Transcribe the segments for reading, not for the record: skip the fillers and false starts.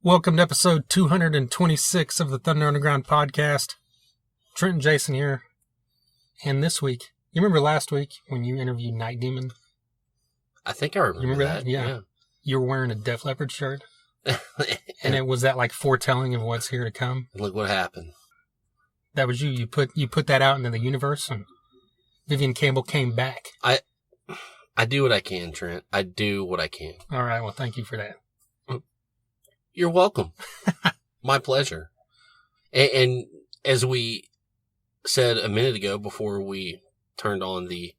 Welcome to episode 226 of the Thunder Underground podcast. Trent and Jason here. And this week, you remember last week when you interviewed Night Demon? I think I remember, you remember that. Yeah. You were wearing a Def Leppard shirt. And it was that like foretelling of what's here to come. Look what happened. That was you. You put that out into the universe, and Vivian Campbell came back. I do what I can, Trent. I do what I can. All right. Well, thank you for that. You're welcome. My pleasure. And as we said a minute ago before we turned on the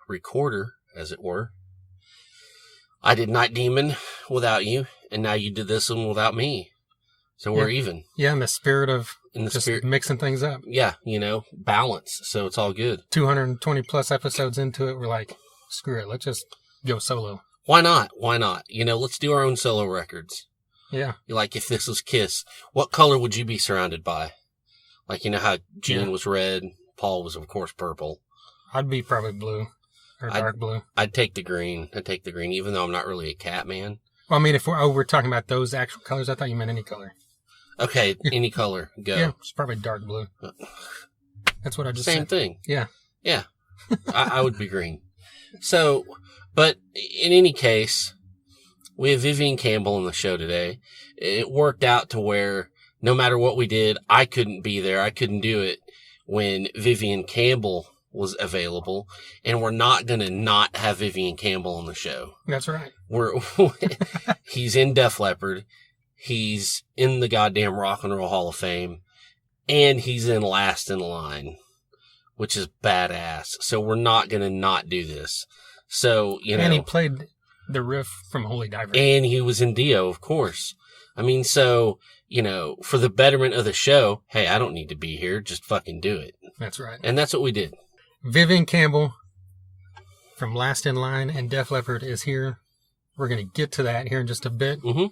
recorder, as it were, I did Night Demon without you, and now you did this one without me. So we're even. Yeah, in the spirit of mixing things up. Yeah, balance. So it's all good. 220 plus episodes into it, we're like, screw it. Let's just go solo. Why not? Let's do our own solo records. Yeah. Like if this was Kiss, what color would you be surrounded by? Like, how Gene was red, Paul was, of course, purple. I'd be probably blue or dark blue. I'd take the green, even though I'm not really a cat man. Well, I mean, if we're talking about those actual colors, I thought you meant any color. Okay, any color, go. Yeah, it's probably dark blue. That's what I just said. Same thing. Yeah. Yeah, I would be green. So, but in any case, we have Vivian Campbell on the show today. It worked out to where no matter what we did, I couldn't be there. I couldn't do it when Vivian Campbell was available, and we're not going to not have Vivian Campbell on the show. That's right. He's in Def Leppard. He's in the goddamn Rock and Roll Hall of Fame, and he's in Last in Line, which is badass. So we're not going to not do this. So, And he played the riff from Holy Diver. And he was in Dio, of course. I mean, so, for the betterment of the show, hey, I don't need to be here. Just fucking do it. That's right. And that's what we did. Vivian Campbell from Last in Line and Def Leppard is here. We're going to get to that here in just a bit. Mm-hmm.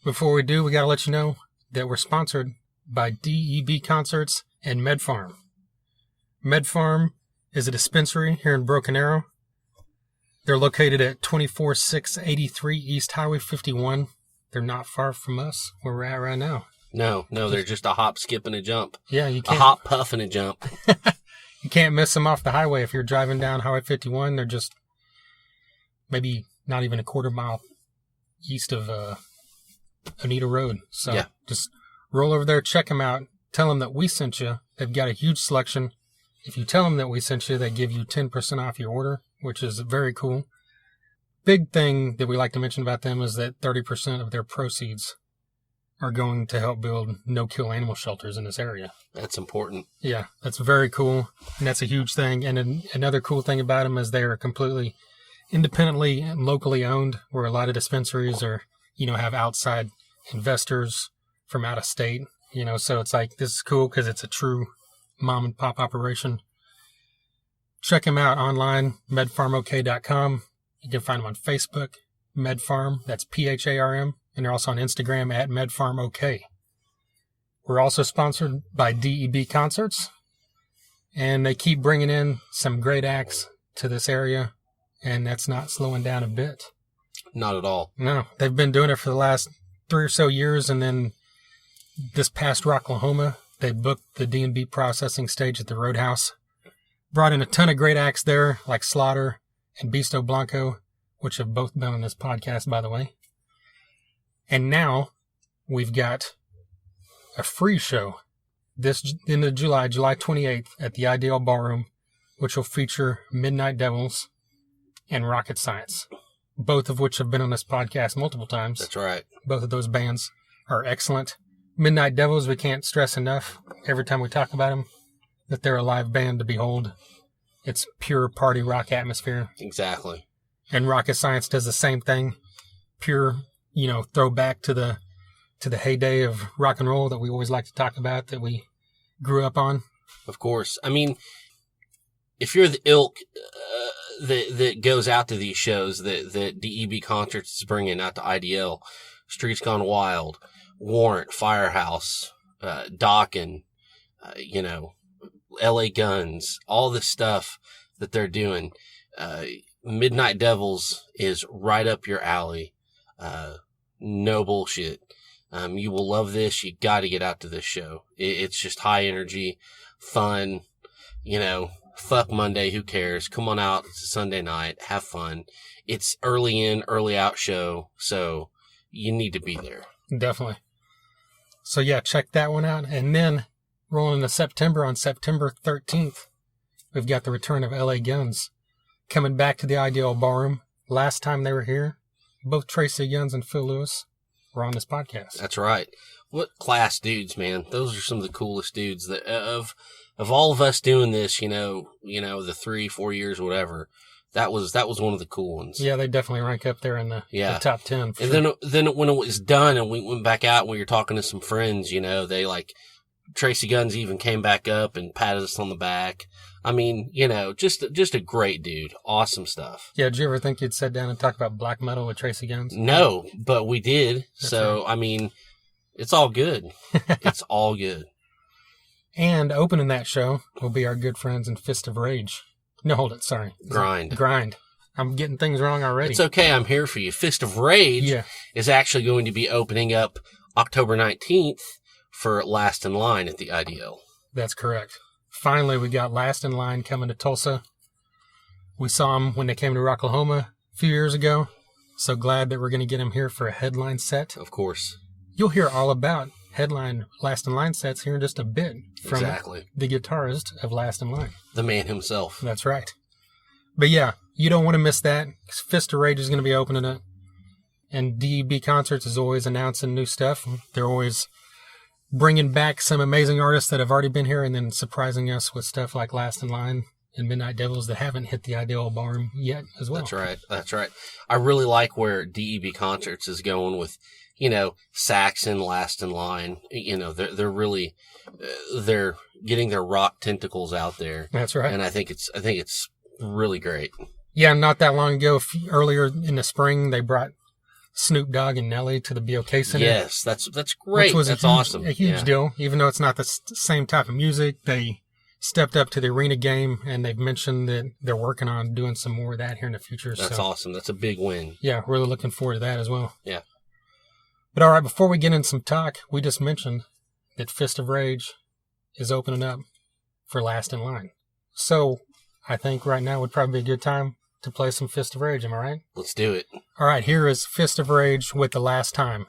Before we do, we got to let you know that we're sponsored by DEB Concerts and MedFarm. MedFarm is a dispensary here in Broken Arrow. They're located at 24683 East Highway 51. They're not far from us, where we're at right now. No, they're just a hop, skip, and a jump. Yeah, you can't. A hop, puff, and a jump. You can't miss them off the highway. If you're driving down Highway 51, they're just maybe not even a quarter mile east of Oneida Road. So yeah. Just roll over there, check them out. Tell them that we sent you. They've got a huge selection. If you tell them that we sent you, they give you 10% off your order, which is very cool. Big thing that we like to mention about them is that 30% of their proceeds are going to help build no-kill animal shelters in this area. That's important. Yeah, that's very cool, and that's a huge thing. And another cool thing about them is they are completely independently and locally owned, where a lot of dispensaries are, have outside investors from out of state. So it's like, this is cool because it's a true mom-and-pop operation. Check them out online, medfarmok.com. You can find them on Facebook, MedFarm, that's PHARM, and they're also on Instagram at MedFarmOK. We're also sponsored by DEB Concerts, and they keep bringing in some great acts to this area, and that's not slowing down a bit. Not at all. No, they've been doing it for the last 3 or so years, and then this past Rocklahoma, they booked the D&B processing stage at the Roadhouse. Brought in a ton of great acts there, like Slaughter and Beasto Blanco, which have both been on this podcast, by the way. And now we've got a free show this end of July 28th at the Ideal Ballroom, which will feature Midnight Devils and Rocket Science, both of which have been on this podcast multiple times. That's right. Both of those bands are excellent. Midnight Devils, we can't stress enough every time we talk about them that they're a live band to behold. It's pure party rock atmosphere. Exactly. And Rocket Science does the same thing. Pure, throwback to the heyday of rock and roll that we always like to talk about, that we grew up on. Of course. I mean, if you're the ilk that goes out to these shows that DEB Concerts is bringing out to IDL, Streets Gone Wild, Warrant, Firehouse, Dokken, LA Guns, all this stuff that they're doing. Midnight Devils is right up your alley. No bullshit. You will love this. You got to get out to this show. It's just high energy, fun, fuck Monday. Who cares? Come on out. It's a Sunday night. Have fun. It's early in, early out show. So you need to be there. Definitely. So yeah, check that one out. And then rolling into September, on September 13th, we've got the return of LA Guns coming back to the Ideal Ballroom. Last time they were here, both Tracy Guns and Phil Lewis were on this podcast. That's right. What class dudes, man. Those are some of the coolest dudes that of all of us doing this, the 3-4 years, whatever. That was one of the cool ones. Yeah, they definitely rank up there in the top 10. And sure. then when it was done and we went back out and we were talking to some friends, they Tracy Guns even came back up and patted us on the back. I mean, just a great dude. Awesome stuff. Yeah, did you ever think you'd sit down and talk about black metal with Tracy Guns? No, but we did. That's so, right. I mean, it's all good. It's all good. And opening that show will be our good friends in Fist of Rage. No, hold it. Sorry. Grind. I'm getting things wrong already. It's okay. I'm here for you. Fist of Rage is actually going to be opening up October 19th for Last in Line at the IDL. That's correct. Finally, we got Last in Line coming to Tulsa. We saw them when they came to Rocklahoma a few years ago. So glad that we're going to get them here for a headline set. Of course. You'll hear all about headline Last in Line sets here in just a bit from the guitarist of Last in Line. The man himself. That's right. But yeah, you don't want to miss that. Fist of Rage is going to be opening it. And DEB Concerts is always announcing new stuff. They're always bringing back some amazing artists that have already been here and then surprising us with stuff like Last in Line and Midnight Devils that haven't hit the Ideal Ballroom yet as well. That's right. I really like where DEB Concerts is going with, Saxon, Last in Line. They're really, they're getting their rock tentacles out there. That's right. And I think it's really great. Yeah, not that long ago, earlier in the spring, they brought Snoop Dogg and Nelly to the BOK Center. Yes, that's great. That's awesome. A huge deal. Even though it's not the same type of music, they stepped up to the arena game, and they've mentioned that they're working on doing some more of that here in the future. That's awesome. That's a big win. Yeah, really looking forward to that as well. Yeah. But all right, before we get into some talk, we just mentioned that Fist of Rage is opening up for Last in Line. So I think right now would probably be a good time to play some Fist of Rage. Am I right? Let's do it. All right, here is Fist of Rage with The Last Time.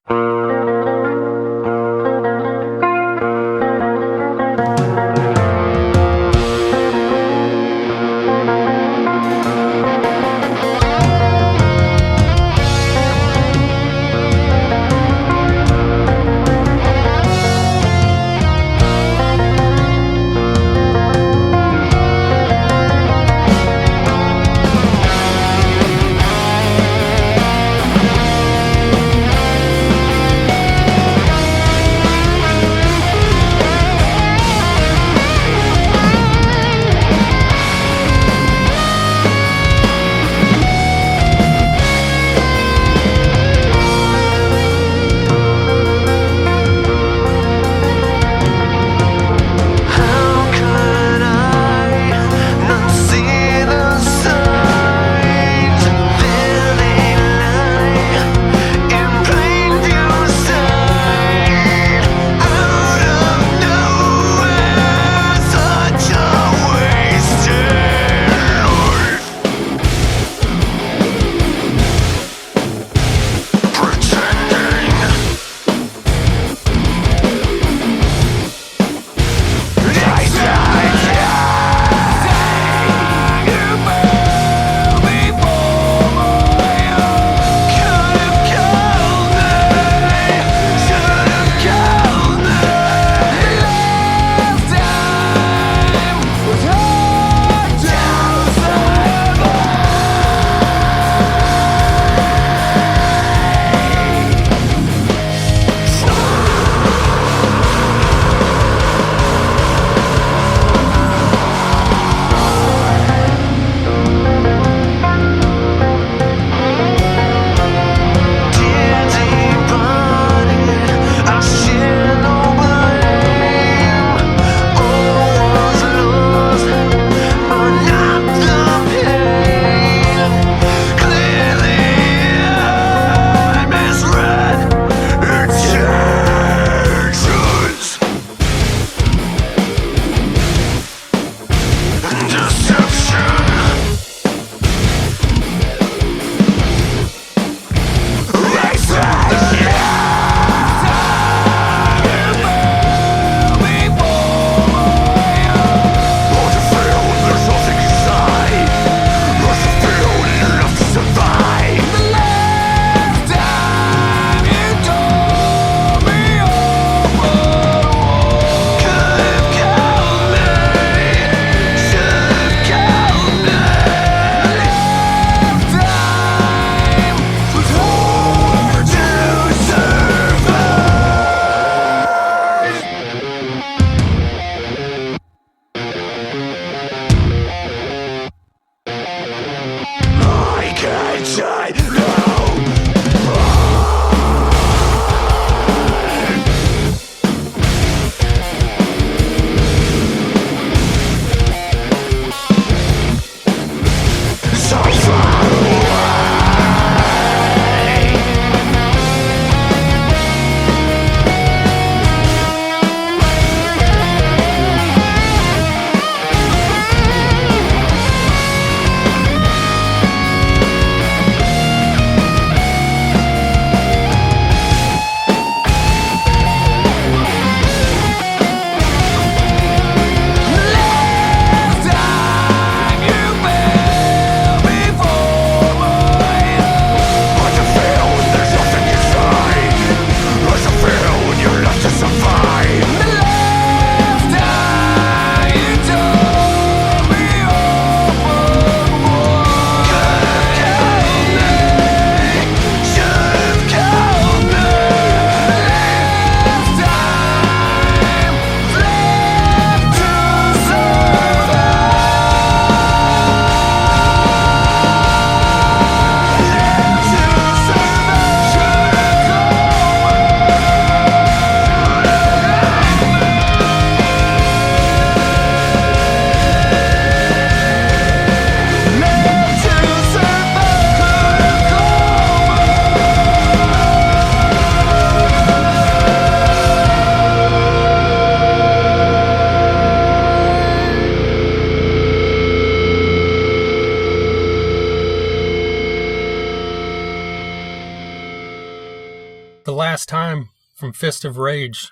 from Fist of Rage.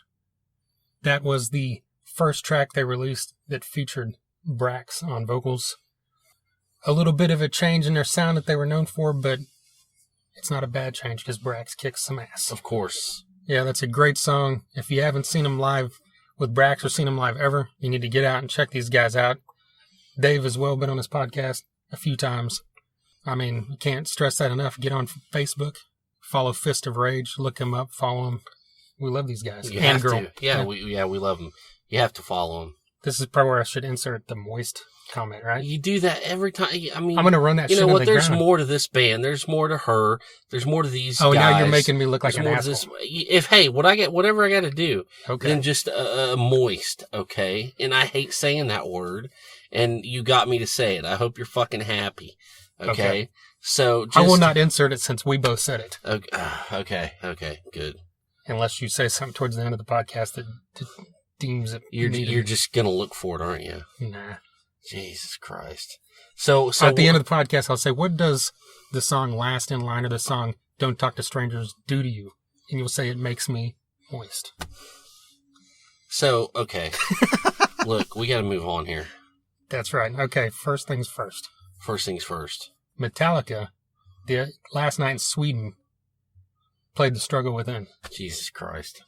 That was the first track they released that featured Brax on vocals. A little bit of a change in their sound that they were known for, but it's not a bad change because Brax kicks some ass. Of course. Yeah, that's a great song. If you haven't seen them live with Brax or seen them live ever, you need to get out and check these guys out. Dave has well been on this podcast a few times. I mean, you can't stress that enough. Get on Facebook, follow Fist of Rage, look them up, follow them. We love these guys. You and have girl. to. Yeah, we love them. You have to follow them. This is probably where I should insert the moist comment, right? You do that every time. I mean, I'm going to run that shit you know in what? the There's ground. more to this band. There's more to her. There's more to these guys. Oh, now you're making me look like There's an more to asshole. Whatever I got to do, Okay. then just moist, okay? And I hate saying that word, and you got me to say it. I hope you're fucking happy, okay? So just, I will not insert it since we both said it. Okay, good. Unless you say something towards the end of the podcast that deems it. You're just gonna look for it, aren't you? Nah. Jesus Christ. So at the end of the podcast, I'll say, what does the song Last in Line or the song Don't Talk to Strangers do to you? And you'll say, it makes me moist. So, okay. Look, we got to move on here. That's right. Okay, first things first. First things first. Metallica, the last night in Sweden, played The Struggle Within. Jesus Christ.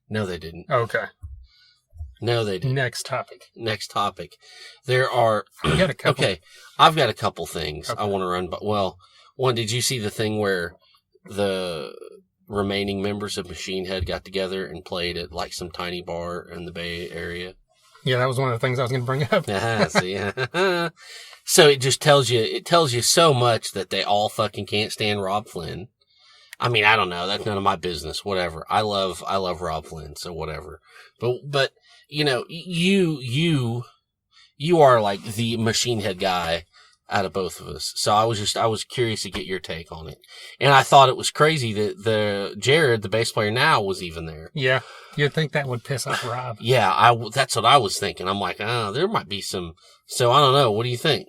No, they didn't. Okay. No, they didn't. Next topic. There are... You got a couple. Okay, I've got a couple things Okay. I want to run. But well, one, did you see the thing where the remaining members of Machine Head got together and played at like some tiny bar in the Bay Area? Yeah, that was one of the things I was going to bring up. So it just tells you so much that they all fucking can't stand Rob Flynn. I mean, I don't know. That's none of my business. Whatever. I love Rob Flynn, so whatever. But you know, you are like the Machine Head guy out of both of us. So I was curious to get your take on it. And I thought it was crazy that Jared, the bass player now, was even there. Yeah, you'd think that would piss off Rob. Yeah, that's what I was thinking. I'm like, there might be some. So I don't know. What do you think?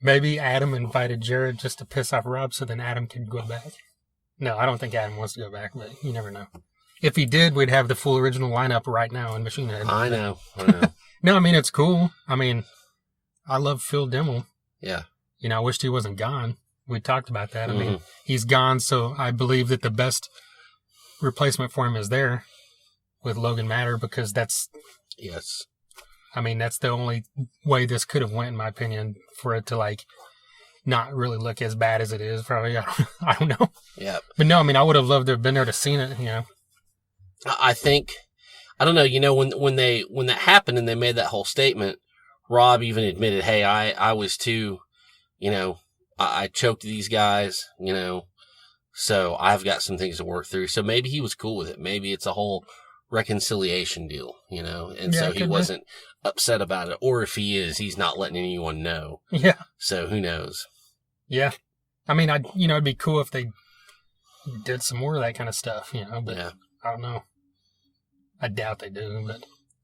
Maybe Adam invited Jared just to piss off Rob so then Adam could go back. No, I don't think Adam wants to go back, but you never know. If he did, we'd have the full original lineup right now in Machine Head. I know. No, I mean, it's cool. I mean, I love Phil Dimmel. Yeah. You know, I wished he wasn't gone. We talked about that. Mm-hmm. I mean, he's gone, so I believe that the best replacement for him is there with Logan Matter because that's... Yes. I mean, that's the only way this could have went, in my opinion, for it to, like, not really look as bad as it is, probably. I don't know. Yeah. But no, I mean, I would have loved to have been there to see it, you know. I think, I don't know, you know, when that happened and they made that whole statement, Rob even admitted, hey, I was too, you know, I choked these guys, you know, so I've got some things to work through. So maybe he was cool with it. Maybe it's a whole reconciliation deal, you know, and Yeah, so it he could be. wasn't upset about it. Or if he is, he's not letting anyone know. Yeah. So who knows? Yeah. I mean, it'd be cool if they did some more of that kind of stuff, you know, but Yeah. I don't know. I doubt they do, but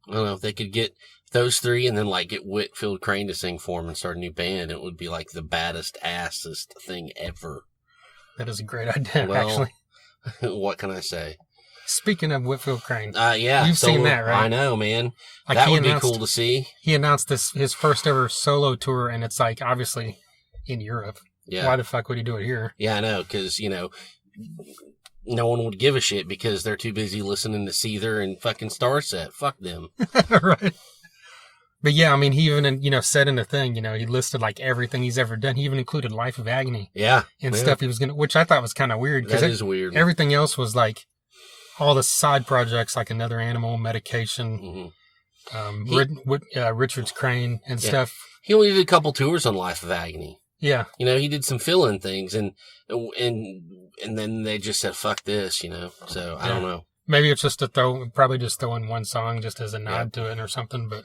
I don't know if they could get those three and then like get Whitfield Crane to sing for them and start a new band. It would be like the baddest, assest thing ever. that is a great idea, Well, actually. What can I say? Speaking of Whitfield Crane, Yeah. You've seen that, right? I know, man. like That he would be announced- cool to see. He announced his first ever solo tour, and it's like obviously in Europe. Yeah. Why the fuck would he do it here? Yeah, I know, because, you know, no one would give a shit because they're too busy listening to Seether and fucking Starset. Fuck them. Right. But yeah, I mean, he even, you know, said in the thing, you know, he listed like everything he's ever done. He even included Life of Agony Yeah. and yeah. stuff he was going to, which I thought was kind of weird. That is weird. Everything else was like all the side projects, like Another Animal, Medication, Mhm. Richard's Crane and Yeah. stuff. He only did a couple tours on Life of Agony. Yeah. You know, he did some fill-in things and then they just said, fuck this, you know? So I don't know. Maybe it's just probably just throw in one song just as a nod to it or something, but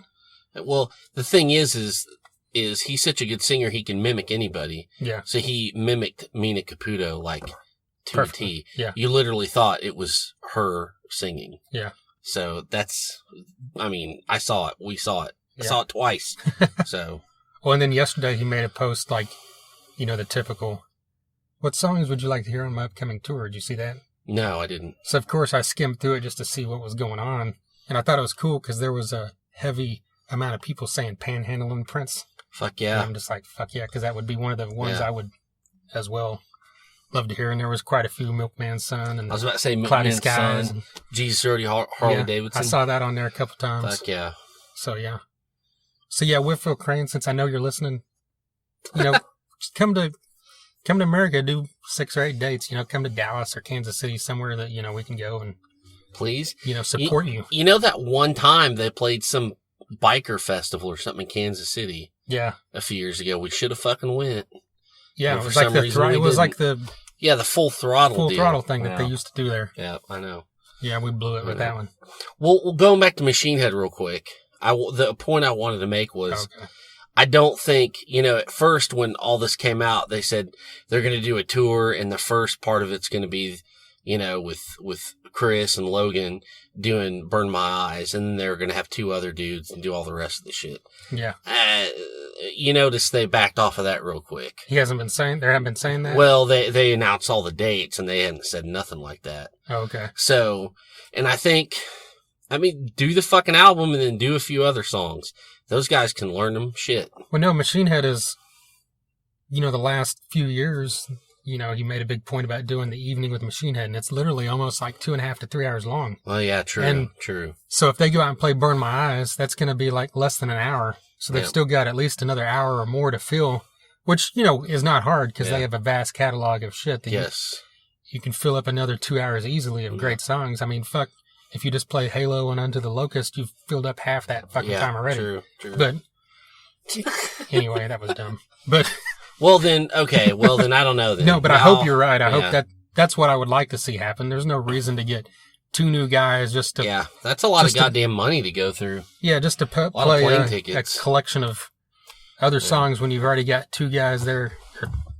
Well, the thing is he's such a good singer, he can mimic anybody. yeah. So he mimicked Mina Caputo like to a Perfectly. T. Yeah. You literally thought it was her singing. Yeah. So I mean, I saw it. We saw it. I Yeah. saw it twice. So, Well, and then yesterday he made a post like, you know, the typical, what songs would you like to hear on my upcoming tour? Did you see that? No, I didn't. So, of course, I skimmed through it just to see what was going on. And I thought it was cool because there was a heavy amount of people saying panhandling Prince. Fuck yeah. And I'm just like, fuck yeah, because that would be one of the ones I would as well love to hear. And there was quite a few, Milkman's Son and I was about to say Cloudy Milkman's Skies. Son, Jesus Already Harley Davidson. I saw that on there a couple times. Fuck yeah. So, yeah. So, yeah, Whitfield Crane, since I know you're listening, just come to America, do 6 or 8 dates, come to Dallas or Kansas City, somewhere that, we can go and, please, support you. You know that one time they played some biker festival or something in Kansas City? Yeah. A few years ago. We should have fucking went. Yeah, it was like the full throttle thing that they used to do there. Yeah, I know. Yeah, we blew it with that one. Well, going back to Machine Head real quick, the point I wanted to make was, I don't think, at first when all this came out, they said they're going to do a tour and the first part of it's going to be, with Chris and Logan doing Burn My Eyes, and then they're going to have 2 other dudes and do all the rest of the shit. Yeah. You notice they backed off of that real quick. They haven't been saying that? Well, they announced all the dates and they hadn't said nothing like that. Oh, okay. So, and I think, do the fucking album and then do a few other songs. Those guys can learn them shit. Well, no, Machine Head is, the last few years, he made a big point about doing the evening with Machine Head, and it's literally almost like 2.5 to 3 hours long. Well, yeah, true. So if they go out and play Burn My Eyes, that's going to be like less than an hour. So they've still got at least another hour or more to fill, which, is not hard because they have a vast catalog of shit that you can fill up another 2 hours easily of great songs. Fuck. If you just play Halo and Unto the Locust, you've filled up half that fucking time already. True. But anyway, that was dumb. But well, then I don't know. Then. No, but I hope you're right. I hope that's what I would like to see happen. There's no reason to get 2 new guys just to. Yeah, that's a lot of goddamn money to go through. Yeah, just to play a collection of other songs when you've already got 2 guys there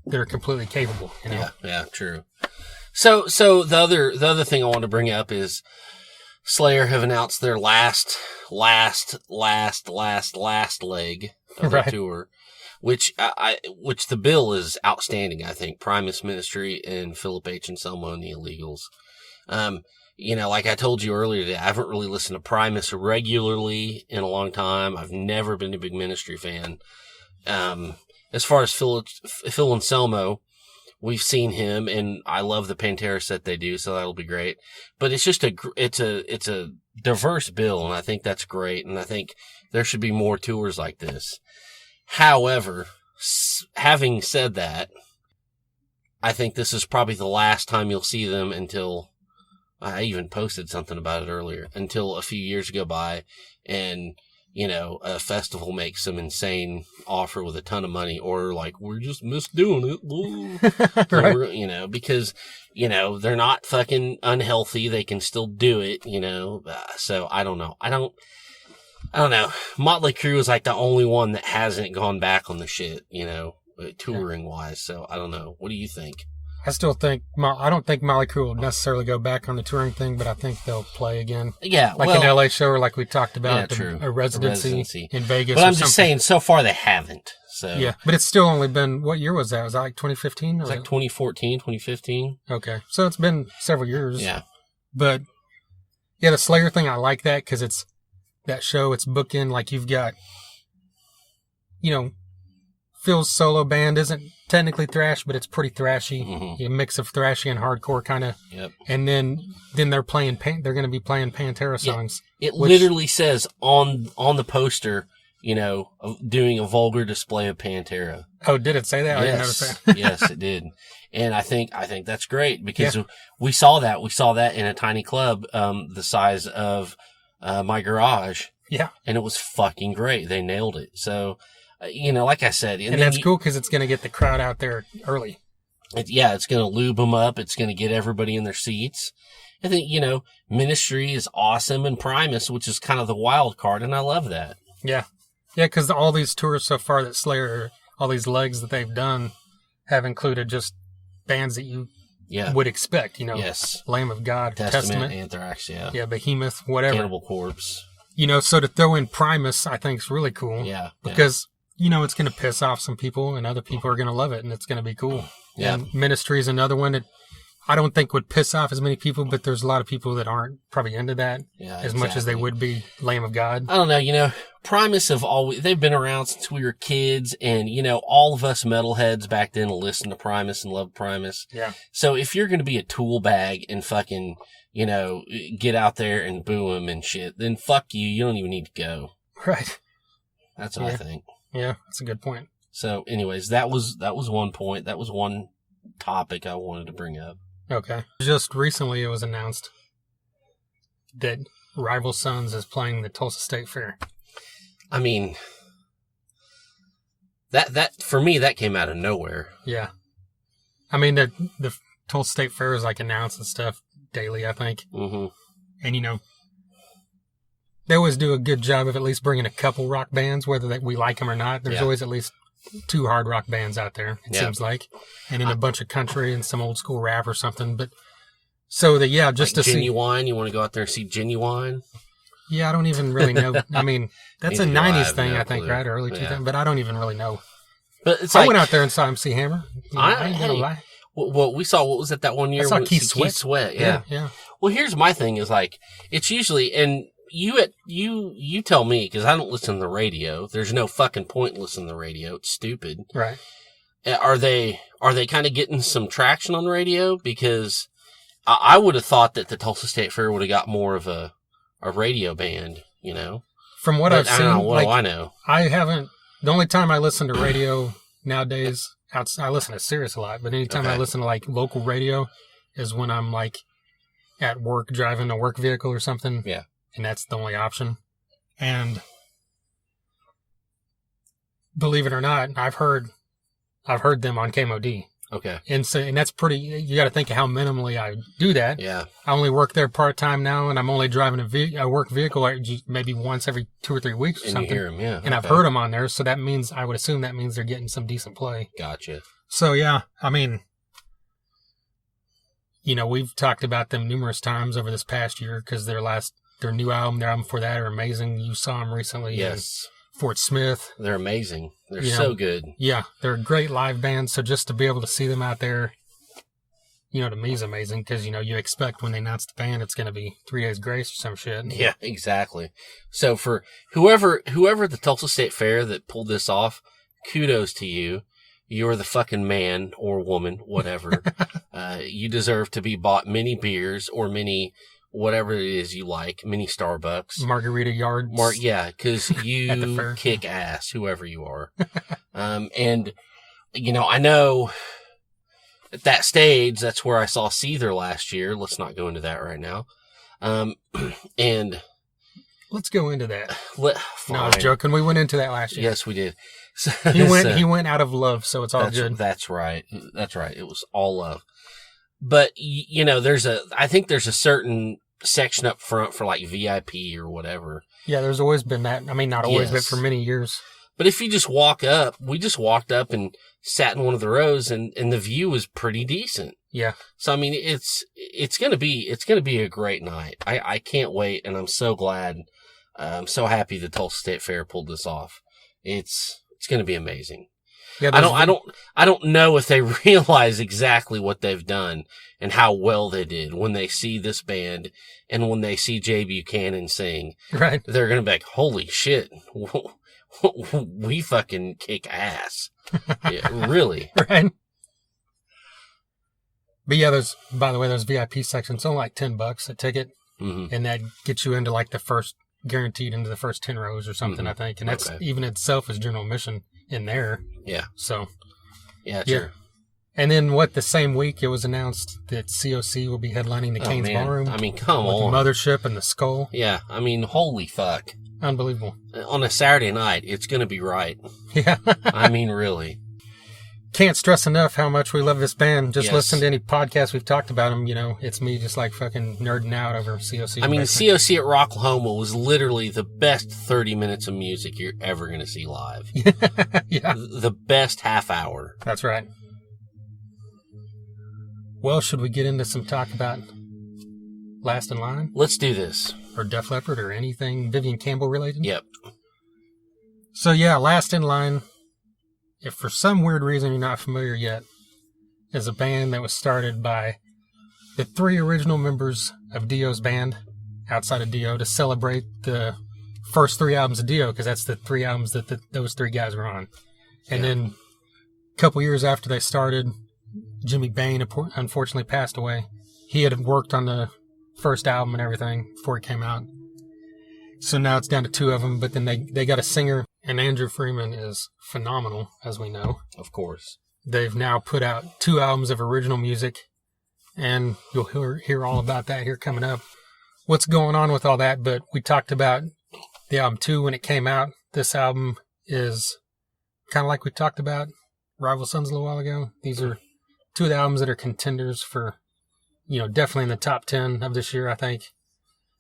that are completely capable. Yeah, true. So the other thing I want to bring up is Slayer have announced their last leg of their tour, which the bill is outstanding. I think Primus Ministry and Philip H. Anselmo and the Illegals. Like I told you earlier today, I haven't really listened to Primus regularly in a long time. I've never been a big Ministry fan. As far as Phil Anselmo, we've seen him, and I love the Pantera set they do, so that'll be great. But it's just it's a diverse bill, and I think that's great. And I think there should be more tours like this. However, having said that, I think this is probably the last time you'll see them until, I even posted something about it earlier, until a few years go by and, a festival makes some insane offer with a ton of money, or like, we're just misdoing it. Right. Because, they're not fucking unhealthy. They can still do it, so I don't know. I don't know. Motley Crue is like the only one that hasn't gone back on the shit, touring wise. So I don't know. What do you think? I still think, I don't think Motley Crue will necessarily go back on the touring thing, but I think they'll play again. Yeah. Like an LA show, or like we talked about, a residency in Vegas. But I'm just saying, so far they haven't. So yeah, but it's still only been, what year was that? Was that like 2015? It was like 2014, 2015. Okay. So it's been several years. Yeah. But yeah, the Slayer thing, I like that because it's that show, it's bookend, like you've got, Phil's solo band isn't technically thrash, but it's pretty thrashy. Mm-hmm. A mix of thrashy and hardcore kind of. Yep. And then they're they're going to be playing Pantera songs. It literally says on the poster, doing a vulgar display of Pantera. Oh, did it say that? Yes. I didn't notice that. Yes, it did. And I think that's great because we saw that in a tiny club, the size of my garage. Yeah. And it was fucking great. They nailed it. So, like I said. And that's cool because it's going to get the crowd out there early. It's going to lube them up. It's going to get everybody in their seats. I think, Ministry is awesome, and Primus, which is kind of the wild card, and I love that. Yeah. Yeah, because all these tours so far that Slayer, all these legs that they've done, have included just bands that you would expect, Yes. Lamb of God, Testament, Anthrax, yeah, Behemoth, whatever. Cannibal Corpse. So to throw in Primus, I think is really cool. Yeah. Because, it's going to piss off some people, and other people are going to love it, and it's going to be cool. Yeah. And Ministry is another one that I don't think would piss off as many people, but there's a lot of people that aren't probably into that as much as they would be Lamb of God. I don't know, Primus they've been around since we were kids, and, all of us metalheads back then listened to Primus and loved Primus. Yeah. So if you're going to be a tool bag and fucking, get out there and boo him and shit, then fuck you. You don't even need to go. Right. That's what I think. Yeah, that's a good point. So anyways, that was one point. That was one topic I wanted to bring up. Okay. Just recently it was announced that Rival Sons is playing the Tulsa State Fair. I mean, that for me, that came out of nowhere. Yeah. I mean, the Tulsa State Fair is like announced and stuff daily, I think. Mm-hmm. And, they always do a good job of at least bringing a couple rock bands, whether we like them or not. There's always at least 2 hard rock bands out there, it seems like. And then a bunch of country and some old school rap or something. But so just like to Genuine, see. You want to go out there and see Genuine? Yeah, I don't even really know. I mean, that's a 90s thing, I think, right? Early 2000s. But I don't even really know. But I went out there and saw MC Hammer. I ain't gonna lie. Well, we saw, what was it that one year? I saw Keith Sweat. Yeah. Well, here's my thing is like, it's usually, and you tell me, because I don't listen to the radio. There's no fucking point in listening to the radio. It's stupid. Right. Are they kind of getting some traction on the radio? Because I would have thought that the Tulsa State Fair would have got more of a radio band, From what I've seen, what do I know? I haven't. The only time I listen to radio nowadays, I listen to Sirius a lot, but anytime I listen to like local radio is when I'm like at work driving a work vehicle or something. Yeah. And that's the only option. And believe it or not, I've heard them on KMOD. Okay. And that's pretty, you got to think of how minimally I do that. Yeah. I only work there part-time now, and I'm only driving a work vehicle maybe once every 2 or 3 weeks or something. And you hear them, yeah. And I've heard them on there, so that means, I would assume that means they're getting some decent play. Gotcha. So, yeah, I mean, we've talked about them numerous times over this past year because their new album, their album before that are amazing. You saw them recently. Yes. Fort Smith. They're amazing. They're so good. Yeah, they're a great live band. So just to be able to see them out there, to me is amazing because, you expect when they announce the band, it's going to be 3 Days Grace or some shit. Yeah, exactly. So for whoever at the Tulsa State Fair that pulled this off, kudos to you. You're the fucking man or woman, whatever. You deserve to be bought many beers or many whatever it is you like, mini Starbucks. Margarita yards. Because you kick ass, whoever you are. And, I know at that stage, that's where I saw Seether last year. Let's not go into that right now. And let's go into that. No, I was joking. We went into that last year. Yes, we did. So, he went out of love, so it's all good. That's right. That's right. It was all love. But, I think there's a certain section up front for like VIP or whatever. Yeah, there's always been that. I mean, not always, but for many years. But if you just walk up, we just walked up and sat in one of the rows and the view was pretty decent. Yeah. So, I mean, it's going to be a great night. I can't wait. And I'm so glad. I'm so happy the Tulsa State Fair pulled this off. It's going to be amazing. Yeah, I don't know if they realize exactly what they've done and how well they did when they see this band and when they see Jay Buchanan sing. Right. They're going to be like, holy shit, we fucking kick ass. Yeah, really. Right. But yeah, by the way, those VIP sections, only like $10 a ticket. Mm-hmm. And that gets you into like guaranteed into the first 10 rows or something, I think. And that's even itself is general admission in there. Yeah. So. Yeah, sure. And then the same week it was announced that COC will be headlining the Cain's Ballroom. I mean, come with on. The Mothership and the Skull. Yeah. I mean, holy fuck. Unbelievable. On a Saturday night, it's going to be right. Yeah. I mean, really. Can't stress enough how much we love this band. Just listen to any podcast we've talked about them. It's me just like fucking nerding out over COC. I mean, COC at Rocklahoma was literally the best 30 minutes of music you're ever going to see live. Yeah. The best half hour. That's right. Well, should we get into some talk about Last in Line? Let's do this. Or Def Leppard or anything Vivian Campbell related? Yep. So yeah, Last in Line, if for some weird reason you're not familiar yet, is a band that was started by the 3 original members of Dio's band outside of Dio to celebrate the first 3 albums of Dio, because that's the 3 albums that those 3 guys were on. And then a couple years after they started, Jimmy Bain unfortunately passed away. He had worked on the first album and everything before it came out. So now it's down to 2 of them, but then they got a singer, and Andrew Freeman is phenomenal, as we know. Of course. They've now put out 2 albums of original music, and you'll hear all about that here coming up. What's going on with all that, but we talked about the album 2 when it came out. This album is kind of like we talked about Rival Sons a little while ago. These are 2 of the albums that are contenders for, definitely in the top 10 of this year, I think.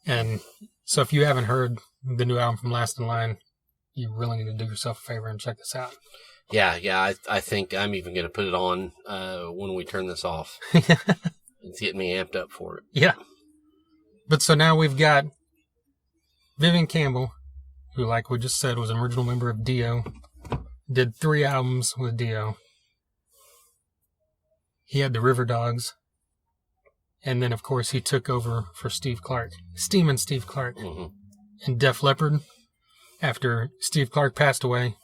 And so if you haven't heard the new album from Last in Line, you really need to do yourself a favor and check this out. Yeah, I think I'm even going to put it on when we turn this off. It's getting me amped up for it. Yeah. But so now we've got Vivian Campbell, who, like we just said, was an original member of Dio, did 3 albums with Dio. He had the River Dogs. And then, of course, he took over for Steve Clark, Steamin' Steve Clark, in Def Leppard after Steve Clark passed away.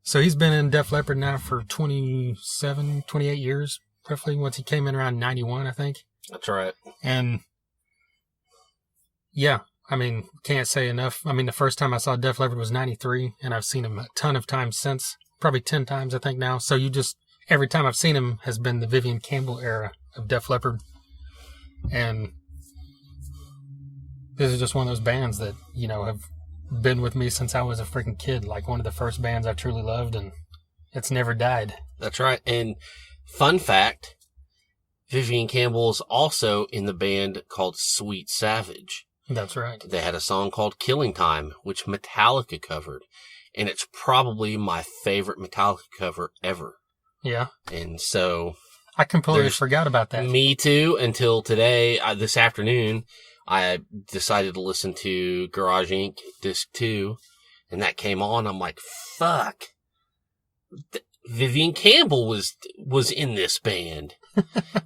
So he's been in Def Leppard now for 28 years, roughly, once he came in around 91, I think. That's right. And, yeah, I mean, can't say enough. I mean, the first time I saw Def Leppard was 93, and I've seen him a ton of times since, probably 10 times, I think, now. So every time I've seen him has been the Vivian Campbell era of Def Leppard. And this is just one of those bands that, have been with me since I was a freaking kid. Like one of the first bands I truly loved, and it's never died. That's right. And fun fact, Vivian Campbell is also in the band called Sweet Savage. That's right. They had a song called Killing Time, which Metallica covered. And it's probably my favorite Metallica cover ever. Yeah. And so I completely forgot about that. Me too, until today, this afternoon, I decided to listen to Garage Inc. Disc 2, and that came on. I'm like, fuck. Vivian Campbell was in this band.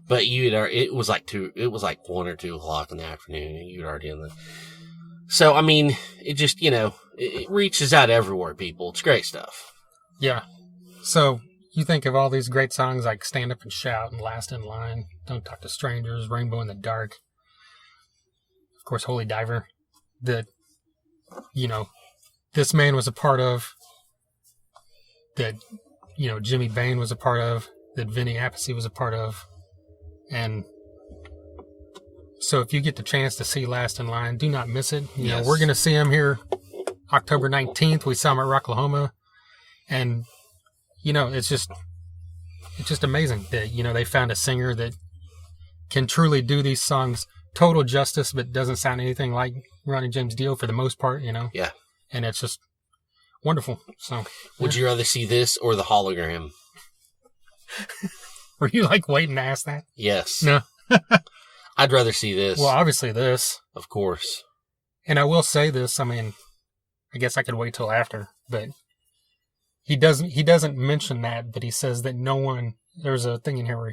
But it was like 1 or 2 o'clock in the afternoon, and you'd already in the... So, I mean, it just, it reaches out everywhere, people. It's great stuff. Yeah. So... you think of all these great songs like Stand Up and Shout and Last in Line, Don't Talk to Strangers, Rainbow in the Dark, of course, Holy Diver, that, this man was a part of, that, Jimmy Bain was a part of, that Vinny Appice was a part of. And so if you get the chance to see Last in Line, do not miss it. Yes. We're going to see him here October 19th. We saw him at Rocklahoma. And it's just amazing that, they found a singer that can truly do these songs total justice, but doesn't sound anything like Ronnie James Dio for the most part, Yeah. And it's just wonderful. So, would you rather see this or the hologram? Were you waiting to ask that? Yes. No. I'd rather see this. Well, obviously this. Of course. And I will say this, I mean, I guess I could wait till after, but he doesn't mention that, but he says that no one, there's a thing in here where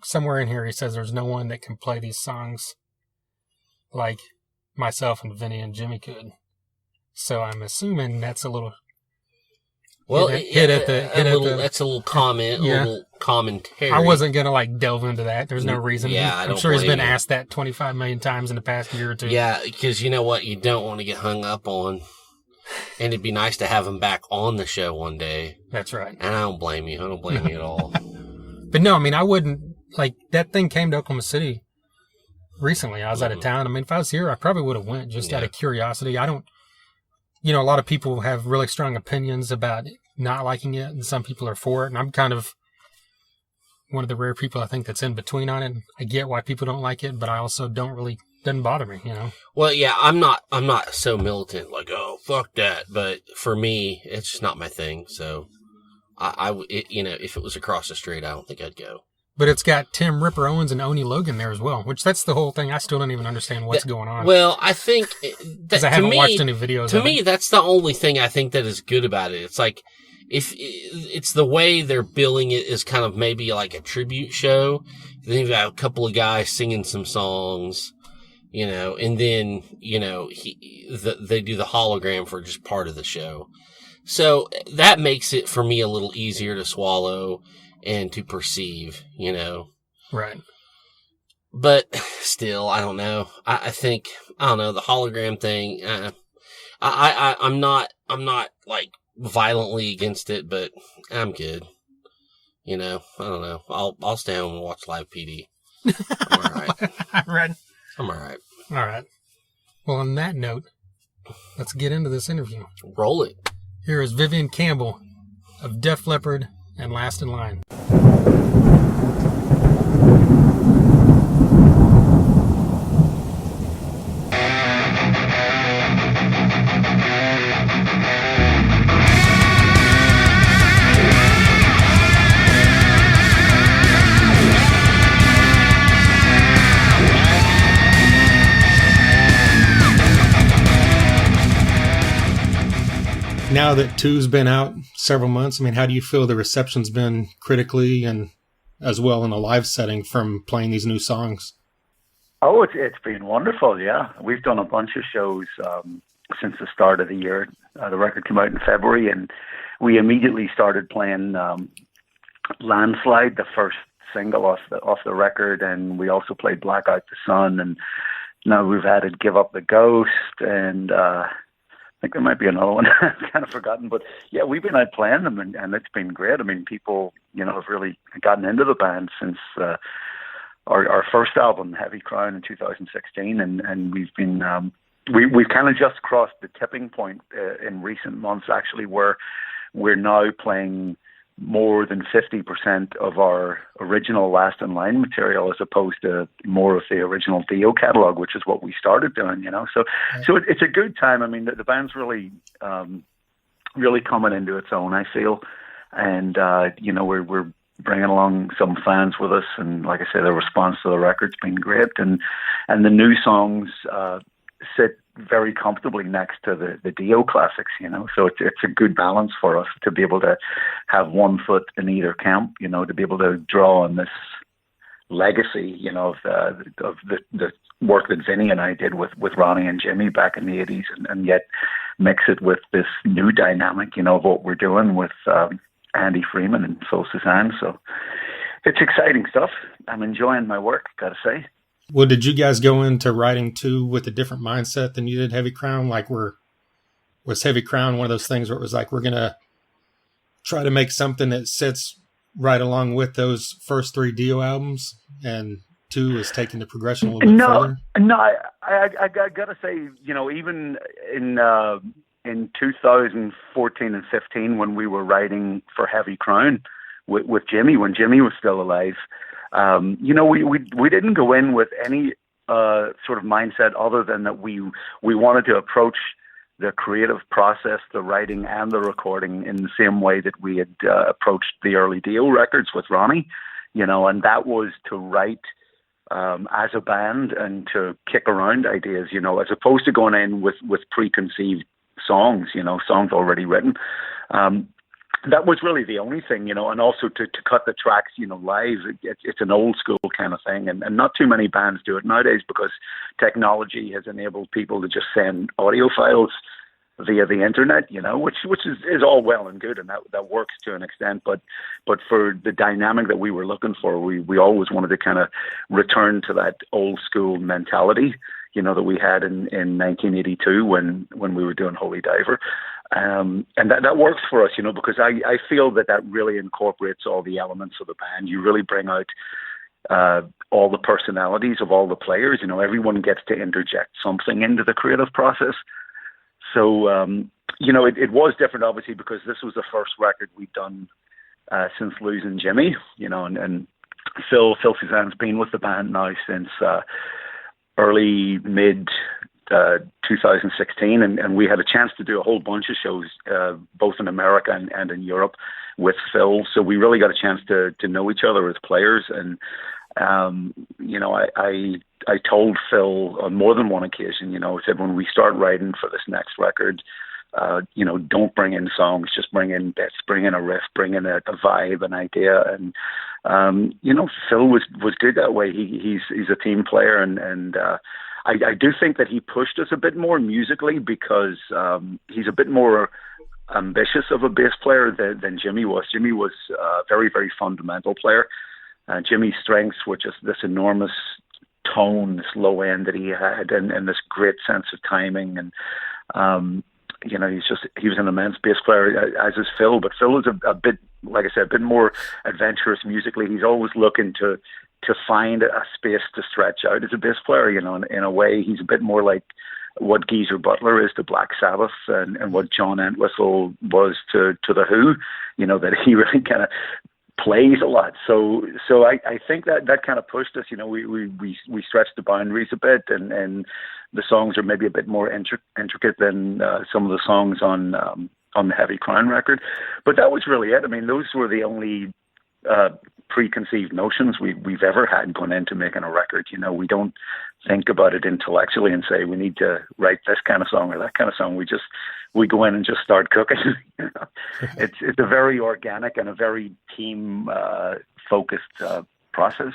somewhere in here he says there's no one that can play these songs like myself and Vinny and Jimmy could. So I'm assuming that's a little that's a little comment, a little commentary. I wasn't gonna delve into that. There's no reason. Yeah, I'm sure he's been asked that 25 million times in the past year or two. Yeah, because you know what, you don't want to get hung up on. And it'd be nice to have him back on the show one day. That's right. And I don't blame you. I don't blame you at all. But no, I mean, I wouldn't, that thing came to Oklahoma City recently. I was out of town. I mean, if I was here, I probably would have went just out of curiosity. I don't, a lot of people have really strong opinions about not liking it, and some people are for it. And I'm kind of one of the rare people I think that's in between on it. I get why people don't like it, but I also doesn't bother me, Well, yeah, I'm not so militant, oh, fuck that. But for me, it's just not my thing. So if it was across the street, I don't think I'd go. But it's got Tim Ripper Owens and Oni Logan there as well, which that's the whole thing. I still don't even understand what's going on. Well, I think because I haven't watched any videos. To me, that's the only thing I think that is good about it. It's like if it's the way they're billing it is kind of maybe like a tribute show. Then you've got a couple of guys singing some songs, and then, they do the hologram for just part of the show. So that makes it for me a little easier to swallow and to perceive, Right. But still, I don't know. I think, I don't know, the hologram thing, I'm not like violently against it, but I'm good. I don't know. I'll stay home and watch live PD. I'm all right. Right. I'm all right. All right. Well, on that note, let's get into this interview. Roll it. Here is Vivian Campbell of Def Leppard and Last in Line. Now that two's been out several months, I mean, how do you feel the reception's been critically and as well in a live setting from playing these new songs? Oh, it's been wonderful, yeah. We've done a bunch of shows since the start of the year. The record came out in February, and we immediately started playing Landslide, the first single off the record, and we also played Blackout the Sun, and now we've added Give Up the Ghost, and I think there might be another one I've kind of forgotten, but yeah, we've been out playing them, and it's been great. I mean, people, have really gotten into the band since our first album, Heavy Crown, in 2016, and we've been we've kind of just crossed the tipping point in recent months, actually, where we're now playing more than 50% of our original Last in Line material, as opposed to more of the original Dio catalog, which is what we started doing, So it's a good time. I mean, the band's really, really coming into its own, I feel. And, we're bringing along some fans with us. And like I said, the response to the record's been great. And the new songs, sit very comfortably next to the Dio classics, so it's a good balance for us to be able to have one foot in either camp, to be able to draw on this legacy, of the work that Vinny and I did with Ronnie and Jimmy back in the 80s, and yet mix it with this new dynamic, of what we're doing with Andy Freeman and Phil Suzanne. So it's exciting stuff. I'm enjoying my work, gotta say. Well, did you guys go into writing two with a different mindset than you did Heavy Crown? Like, was Heavy Crown one of those things where it was like, we're going to try to make something that sits right along with those first three Dio albums, and two is taking the progression a little bit further? No, I got to say, even in 2014 and 15, when we were writing for Heavy Crown with Jimmy, when Jimmy was still alive, we didn't go in with any sort of mindset other than that we wanted to approach the creative process, the writing and the recording, in the same way that we had approached the early Dio records with Ronnie, and that was to write as a band and to kick around ideas, as opposed to going in with preconceived songs, songs already written. That was really the only thing, and also to cut the tracks, live. It's an old school kind of thing, and not too many bands do it nowadays because technology has enabled people to just send audio files via the internet, which is all well and good, and that works to an extent. But for the dynamic that we were looking for, we always wanted to kind of return to that old school mentality, that we had in 1982 when we were doing Holy Diver. And that works for us, because I feel that really incorporates all the elements of the band. You really bring out all the personalities of all the players. Everyone gets to interject something into the creative process. So, it was different, obviously, because this was the first record we'd done since losing Jimmy, and Phil Suzanne's been with the band now since early, mid 2016, and we had a chance to do a whole bunch of shows, both in America and in Europe with Phil. So we really got a chance to know each other as players. And, I told Phil on more than one occasion, I said, when we start writing for this next record, don't bring in songs, just bring in bits, bring in a riff, bring in a vibe, an idea. And, Phil was good that way. He's a team player. And I do think that he pushed us a bit more musically because he's a bit more ambitious of a bass player than Jimmy was. Jimmy was a very, very fundamental player. Jimmy's strengths were just this enormous tone, this low end that he had, and this great sense of timing. And he was an immense bass player, as is Phil. But Phil is a bit, like I said, a bit more adventurous musically. He's always looking to find a space to stretch out as a bass player. In a way, he's a bit more like what Geezer Butler is to Black Sabbath, and what John Entwistle was to the Who. That he really kind of plays a lot. So I think that kind of pushed us. We stretched the boundaries a bit, and the songs are maybe a bit more intricate than some of the songs on the Heavy Crown record. But that was really it. I mean, those were the only preconceived notions we've ever had going into making a record. We don't think about it intellectually and say we need to write this kind of song or that kind of song. We go in and just start cooking. It's a very organic and a very team focused process.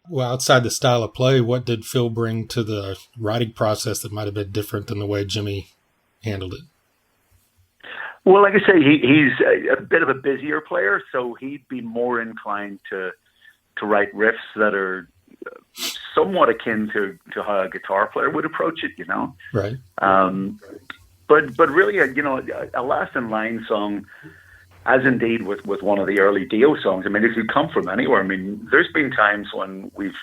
Well, outside the style of play, what did Phil bring to the writing process that might have been different than the way Jimmy handled it? Well, like I say, he's a bit of a busier player, so he'd be more inclined to write riffs that are somewhat akin to how a guitar player would approach it, Right. But really, a last in line song, as indeed with one of the early Dio songs. I mean, if you come from anywhere, I mean, there's been times when we've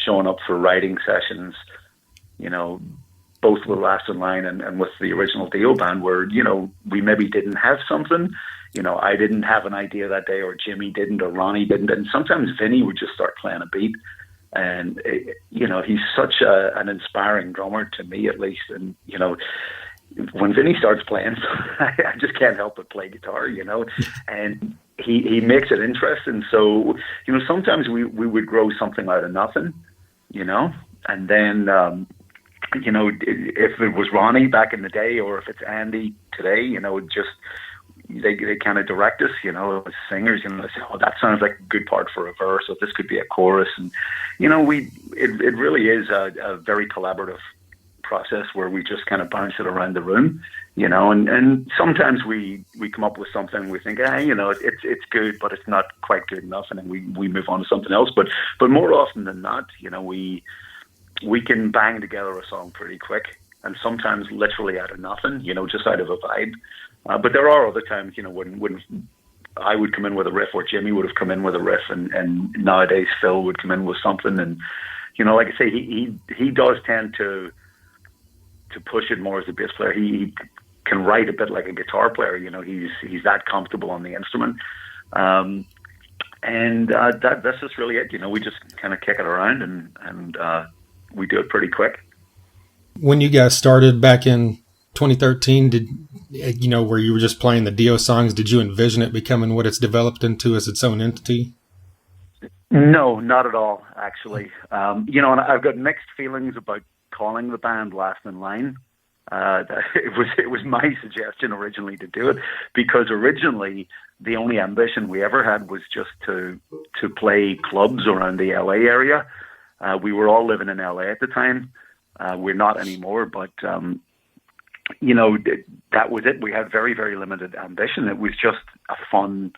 shown up for writing sessions, both with Last in Line and with the original Dio band, where, we maybe didn't have something. I didn't have an idea that day, or Jimmy didn't, or Ronnie didn't. And sometimes Vinny would just start playing a beat. And, he's such an inspiring drummer, to me at least. And, when Vinny starts playing, I just can't help but play guitar, and he makes it interesting. So, sometimes we would grow something out of nothing, and then, if it was Ronnie back in the day, or if it's Andy today, they kind of direct us, as singers, they say, oh, that sounds like a good part for a verse, or this could be a chorus. And, it really is a very collaborative process where we just kind of bounce it around the room, and sometimes we come up with something, we think, it's good, but it's not quite good enough. And then we move on to something else. But more often than not, we can bang together a song pretty quick, and sometimes literally out of nothing, just out of a vibe. But there are other times, when I would come in with a riff, or Jimmy would have come in with a riff, and nowadays Phil would come in with something. And, like I say, he does tend to push it more as a bass player. He can write a bit like a guitar player, he's that comfortable on the instrument. And that's just really it. We just kind of kick it around, and we do it pretty quick. When you guys started back in 2013, where you were just playing the Dio songs, did you envision it becoming what it's developed into as its own entity? No, not at all, actually. And I've got mixed feelings about calling the band Last in Line. It was my suggestion originally to do it, because originally the only ambition we ever had was just to play clubs around the LA area. We were all living in LA at the time. We're not anymore, but that was it. We had very, very limited ambition. It was just a fun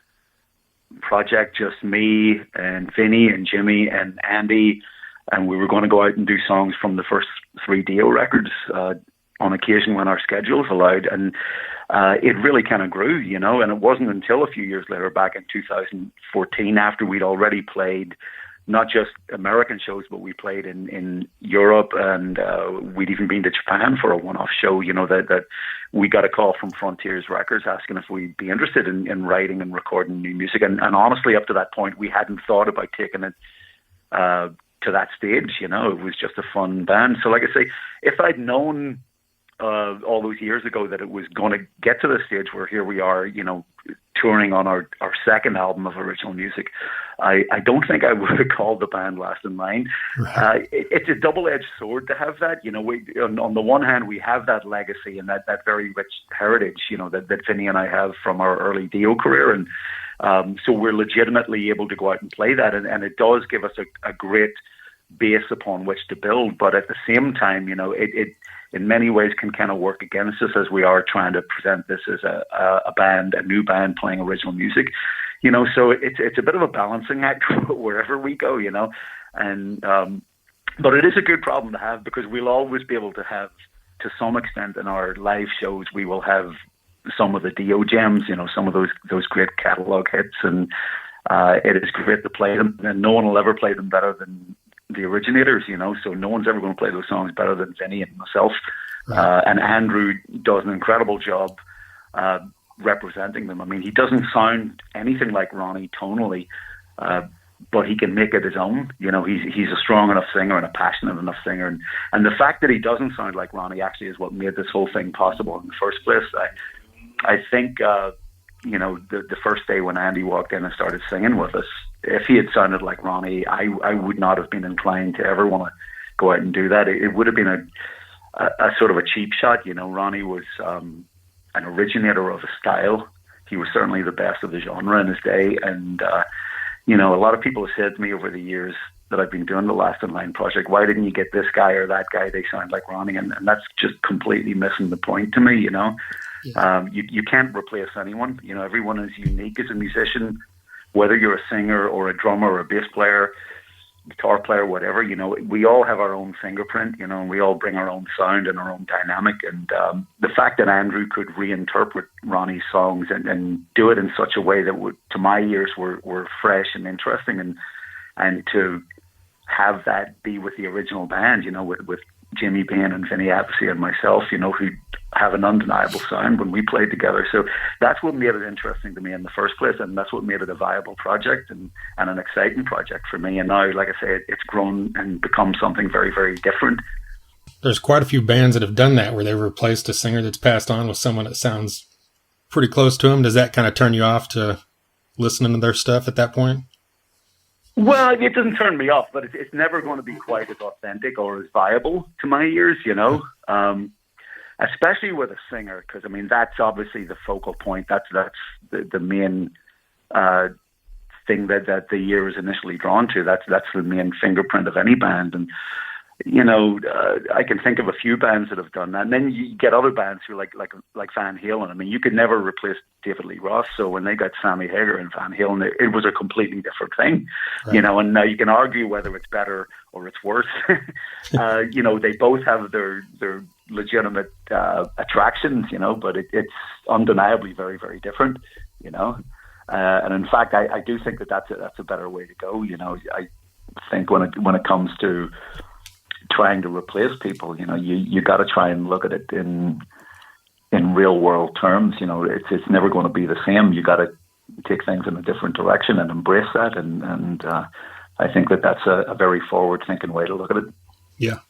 project, just me and Vinny and Jimmy and Andy, and we were going to go out and do songs from the first 3 Dio records on occasion when our schedules allowed. And it really kind of grew, and it wasn't until a few years later, back in 2014, after we'd already played not just American shows, but we played in Europe, and we'd even been to Japan for a one-off show, that we got a call from Frontiers Records asking if we'd be interested in writing and recording new music. And honestly, up to that point, we hadn't thought about taking it to that stage. It was just a fun band. So like I say, if I'd known all those years ago that it was going to get to the stage where here we are, touring on our second album of original music. I don't think I would have called the band Last in Line. Right. It's a double-edged sword to have that. On the one hand, we have that legacy and that very rich heritage, that Vinny and I have from our early Dio career. And so we're legitimately able to go out and play that. And it does give us a great base upon which to build. But at the same time, it in many ways can kind of work against us as we are trying to present this as a new band playing original music, so it's a bit of a balancing act wherever we go, and but it is a good problem to have because we'll always be able to have, to some extent in our live shows, we will have some of the Dio gems, some of those great catalog hits, and it is great to play them, and no one will ever play them better than the originators, so no one's ever going to play those songs better than Vinny and myself. Right. And Andrew does an incredible job representing them. I mean, he doesn't sound anything like Ronnie tonally, but he can make it his own. He's a strong enough singer and a passionate enough singer. And the fact that he doesn't sound like Ronnie actually is what made this whole thing possible in the first place. I think, the first day when Andy walked in and started singing with us, if he had sounded like Ronnie, I would not have been inclined to ever want to go out and do that. It would have been a sort of a cheap shot. Ronnie was an originator of a style. He was certainly the best of the genre in his day. And, a lot of people have said to me over the years that I've been doing the Last in Line project, why didn't you get this guy or that guy? They sound like Ronnie. And that's just completely missing the point to me, Yeah. You can't replace anyone. Everyone is unique as a musician. Whether you're a singer or a drummer or a bass player, guitar player, whatever, we all have our own fingerprint, and we all bring our own sound and our own dynamic. And the fact that Andrew could reinterpret Ronnie's songs and do it in such a way that to my ears were fresh and interesting, and to have that be with the original band, with Jimmy Bain and Vinny Appice and myself, who have an undeniable sound when we played together. So that's what made it interesting to me in the first place, and that's what made it a viable project and an exciting project for me. And now, like I say, it's grown and become something very, very different. There's quite a few bands that have done that, where they've replaced a singer that's passed on with someone that sounds pretty close to him. Does that kind of turn you off to listening to their stuff at that point? Well, it doesn't turn me off, but it's never going to be quite as authentic or as viable to my ears, especially with a singer, because, I mean, that's obviously the focal point. That's the main thing that the ear is initially drawn to. That's the main fingerprint of any band. And, I can think of a few bands that have done that. And then you get other bands who like Van Halen. I mean, you could never replace David Lee Roth. So when they got Sammy Hagar and Van Halen, it was a completely different thing, right. And now you can argue whether it's better or it's worse. They both have their legitimate attractions, but it's undeniably very, very different, and in fact, I do think that's a better way to go. I think when it comes to trying to replace people, you got to try and look at it in real world terms. It's never going to be the same. You got to take things in a different direction and embrace that. And I think that's a very forward thinking way to look at it. Yeah.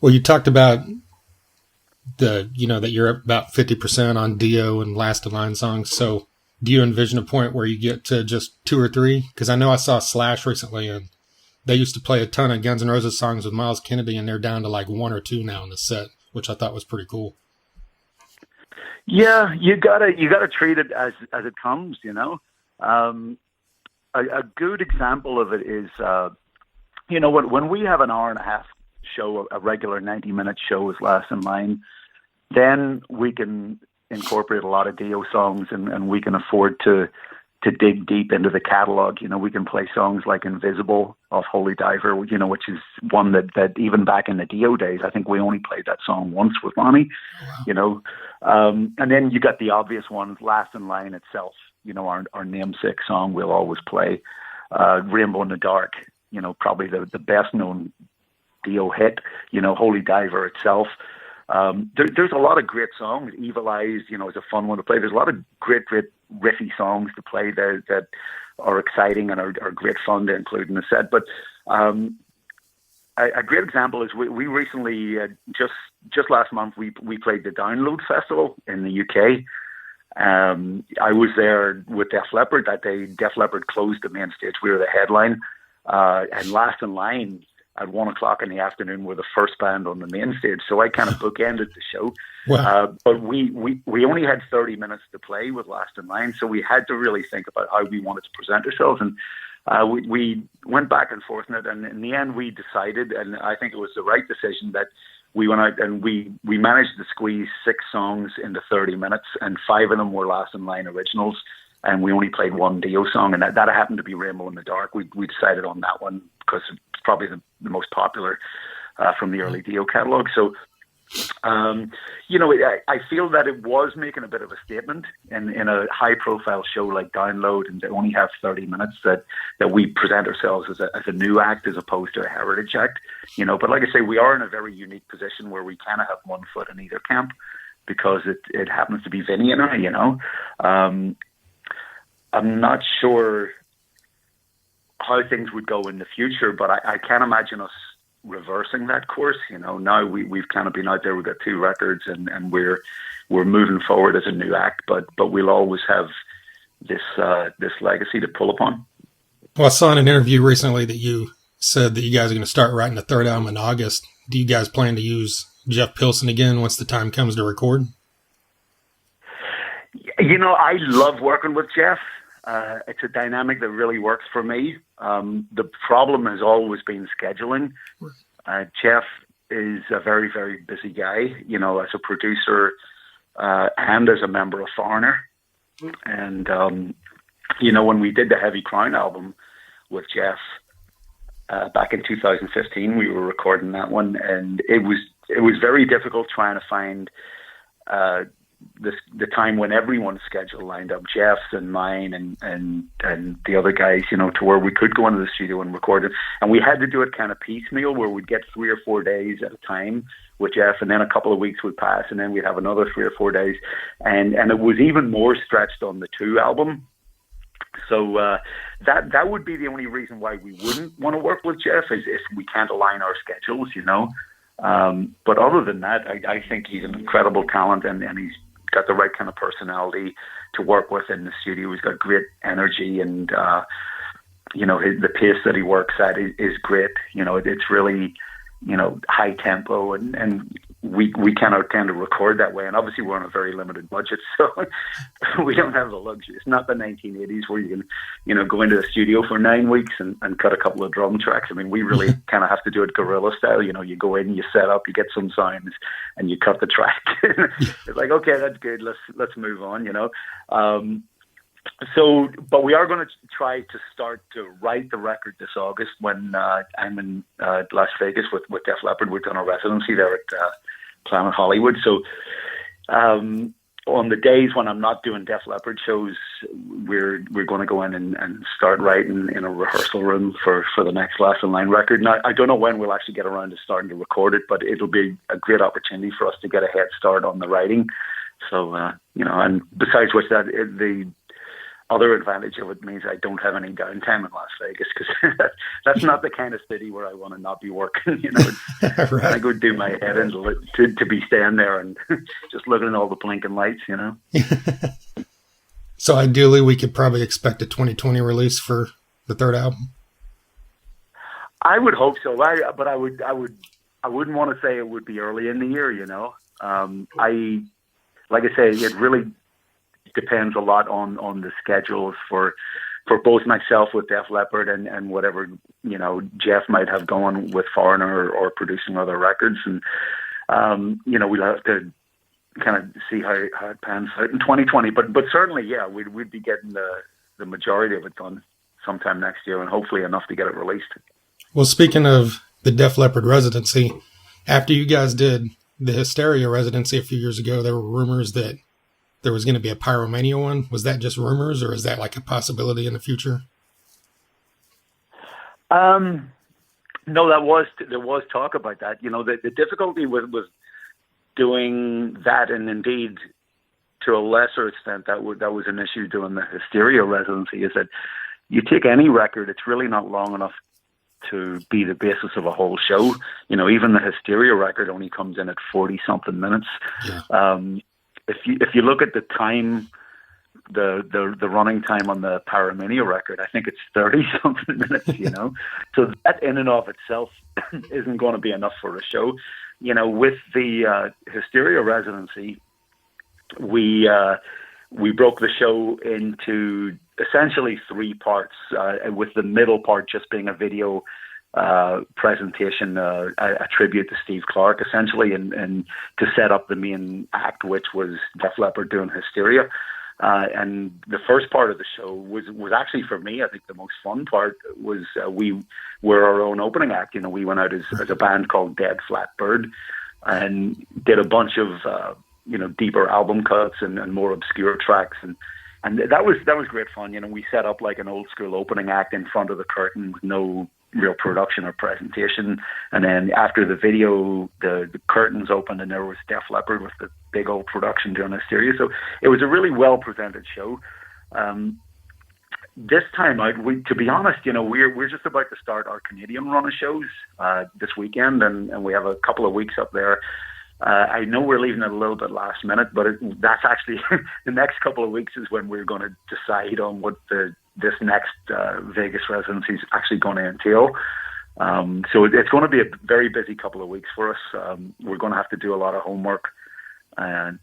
Well, you talked about that you're about 50% on Dio and Last in Line songs. So do you envision a point where you get to just 2 or 3? Because I know I saw Slash recently, and they used to play a ton of Guns N' Roses songs with Miles Kennedy, and they're down to like 1 or 2 now in the set, which I thought was pretty cool. Yeah, you gotta treat it as it comes. A good example of it is, when we have an hour and a half show, a regular 90-minute show is Last in Line, then we can incorporate a lot of Dio songs, and we can afford to dig deep into the catalog. We can play songs like Invisible off Holy Diver, which is one that even back in the Dio days, I think we only played that song once with Ronnie. Wow. And then you got the obvious ones, Last in Line itself, our namesake song we'll always play, Rainbow in the Dark, probably the best known Dio hit, Holy Diver itself. There's a lot of great songs. Evil Eyes, is a fun one to play. There's a lot of great riffy songs to play there that are exciting and are great fun to include in the set. But a great example is we recently just last month we played the Download Festival in the UK. I was there with Def Leppard that day. Def Leppard closed the main stage. We were the headline, and Last in Line at 1:00 in the afternoon were the first band on the main stage. So I kind of bookended the show. Wow. But we only had 30 minutes to play with Last in Line, so we had to really think about how we wanted to present ourselves. And we went back and forth on it, and in the end we decided, and I think it was the right decision, that we went out and we managed to squeeze 6 songs into 30 minutes, and 5 of them were Last in Line originals, and we only played one Dio song, and that happened to be Rainbow in the Dark. We decided on that one because it's probably the most popular from the early Dio catalog. So I feel that it was making a bit of a statement in a high-profile show like Download, and they only have 30 minutes, that we present ourselves as a new act as opposed to a heritage act. But like I say, we are in a very unique position where we kind of have one foot in either camp because it happens to be Vinny and I. I'm not sure how things would go in the future, but I can't imagine us reversing that course. Now we've kind of been out there. We've got 2 records, and we're moving forward as a new act, but we'll always have this legacy to pull upon. Well, I saw in an interview recently that you said that you guys are going to start writing the 3rd album in August. Do you guys plan to use Jeff Pilson again once the time comes to record? I love working with Jeff. It's a dynamic that really works for me. The problem has always been scheduling. Jeff is a very, very busy guy, as a producer and as a member of Foreigner. And, when we did the Heavy Crown album with Jeff back in 2015, we were recording that one, and it was very difficult trying to find the time when everyone's schedule lined up, Jeff's and mine and the other guys, to where we could go into the studio and record it. And we had to do it kind of piecemeal, where we'd get 3 or 4 days at a time with Jeff, and then a couple of weeks would pass, and then we'd have another 3 or 4 days. And it was even more stretched on the 2 album. So that would be the only reason why we wouldn't want to work with Jeff, is if we can't align our schedules, But other than that, I think he's an incredible talent, and he's got the right kind of personality to work with in the studio. He's got great energy, and the pace that he works at is great. It's really high tempo, and we cannot tend to record that way. And obviously we're on a very limited budget, so we don't have the luxury. It's not the 1980s where you can go into the studio for 9 weeks and cut a couple of drum tracks. I mean, we really kind of have to do it guerrilla style. You go in, you set up, you get some sounds, and you cut the track. It's like, okay, that's good, let's move on. But we are going to try to start to write the record this August when I'm in Las Vegas with Def Leppard. We've done a residency there at Planet Hollywood. So on the days when I'm not doing Def Leppard shows, we're going to go in and start writing in a rehearsal room for the next Last in Line record. Now, I don't know when we'll actually get around to starting to record it, but it'll be a great opportunity for us to get a head start on the writing. So, and besides which, the other advantage of it means I don't have any downtime in Las Vegas, because that's not the kind of city where I want to not be working. Right. I go do my head in to be staying there and just looking at all the blinking lights. So ideally, we could probably expect a 2020 release for the 3rd album. I would hope so. But I wouldn't want to say it would be early in the year. Like I say, it really depends a lot on the schedules for both myself with Def Leppard and whatever Jeff might have going with Foreigner or producing other records, and we'll have to kind of see how it pans out in 2020. But certainly, yeah, we'd be getting the majority of it done sometime next year, and hopefully enough to get it released. Well, speaking of the Def Leppard residency, after you guys did the Hysteria residency a few years ago, there were rumors that there was going to be a Pyromania one. Was that just rumors, or is that like a possibility in the future? No, there was talk about that. The difficulty was doing that, and indeed to a lesser extent that was an issue doing the Hysteria residency, is that you take any record, it's really not long enough to be the basis of a whole show. You know, even the Hysteria record only comes in at 40 something minutes. Yeah. If you look at the time, the running time on the Paramania record, I think it's 30 something minutes, you know. So that in and of itself isn't going to be enough for a show. You know, with the Hysteria residency, we broke the show into essentially 3 parts, with the middle part just being a video presentation, a tribute to Steve Clark, essentially, and to set up the main act, which was Def Leppard doing Hysteria. And the first part of the show was actually, for me, I think the most fun part was we were our own opening act. You know, we went out as a band called Dead Flat Bird and did a bunch of deeper album cuts and more obscure tracks, and that was great fun. You know, we set up like an old school opening act in front of the curtain with no real production or presentation, and then after the video, the curtains opened and there was Def Leppard with the big old production doing Hysteria. So it was a really well presented show. This time out, to be honest, you know, we're just about to start our Canadian run of shows this weekend, and we have a couple of weeks up there. I know we're leaving it a little bit last minute, but that's actually the next couple of weeks is when we're going to decide on what this next Vegas residency is actually going to entail. So it's going to be a very busy couple of weeks for us. We're going to have to do a lot of homework,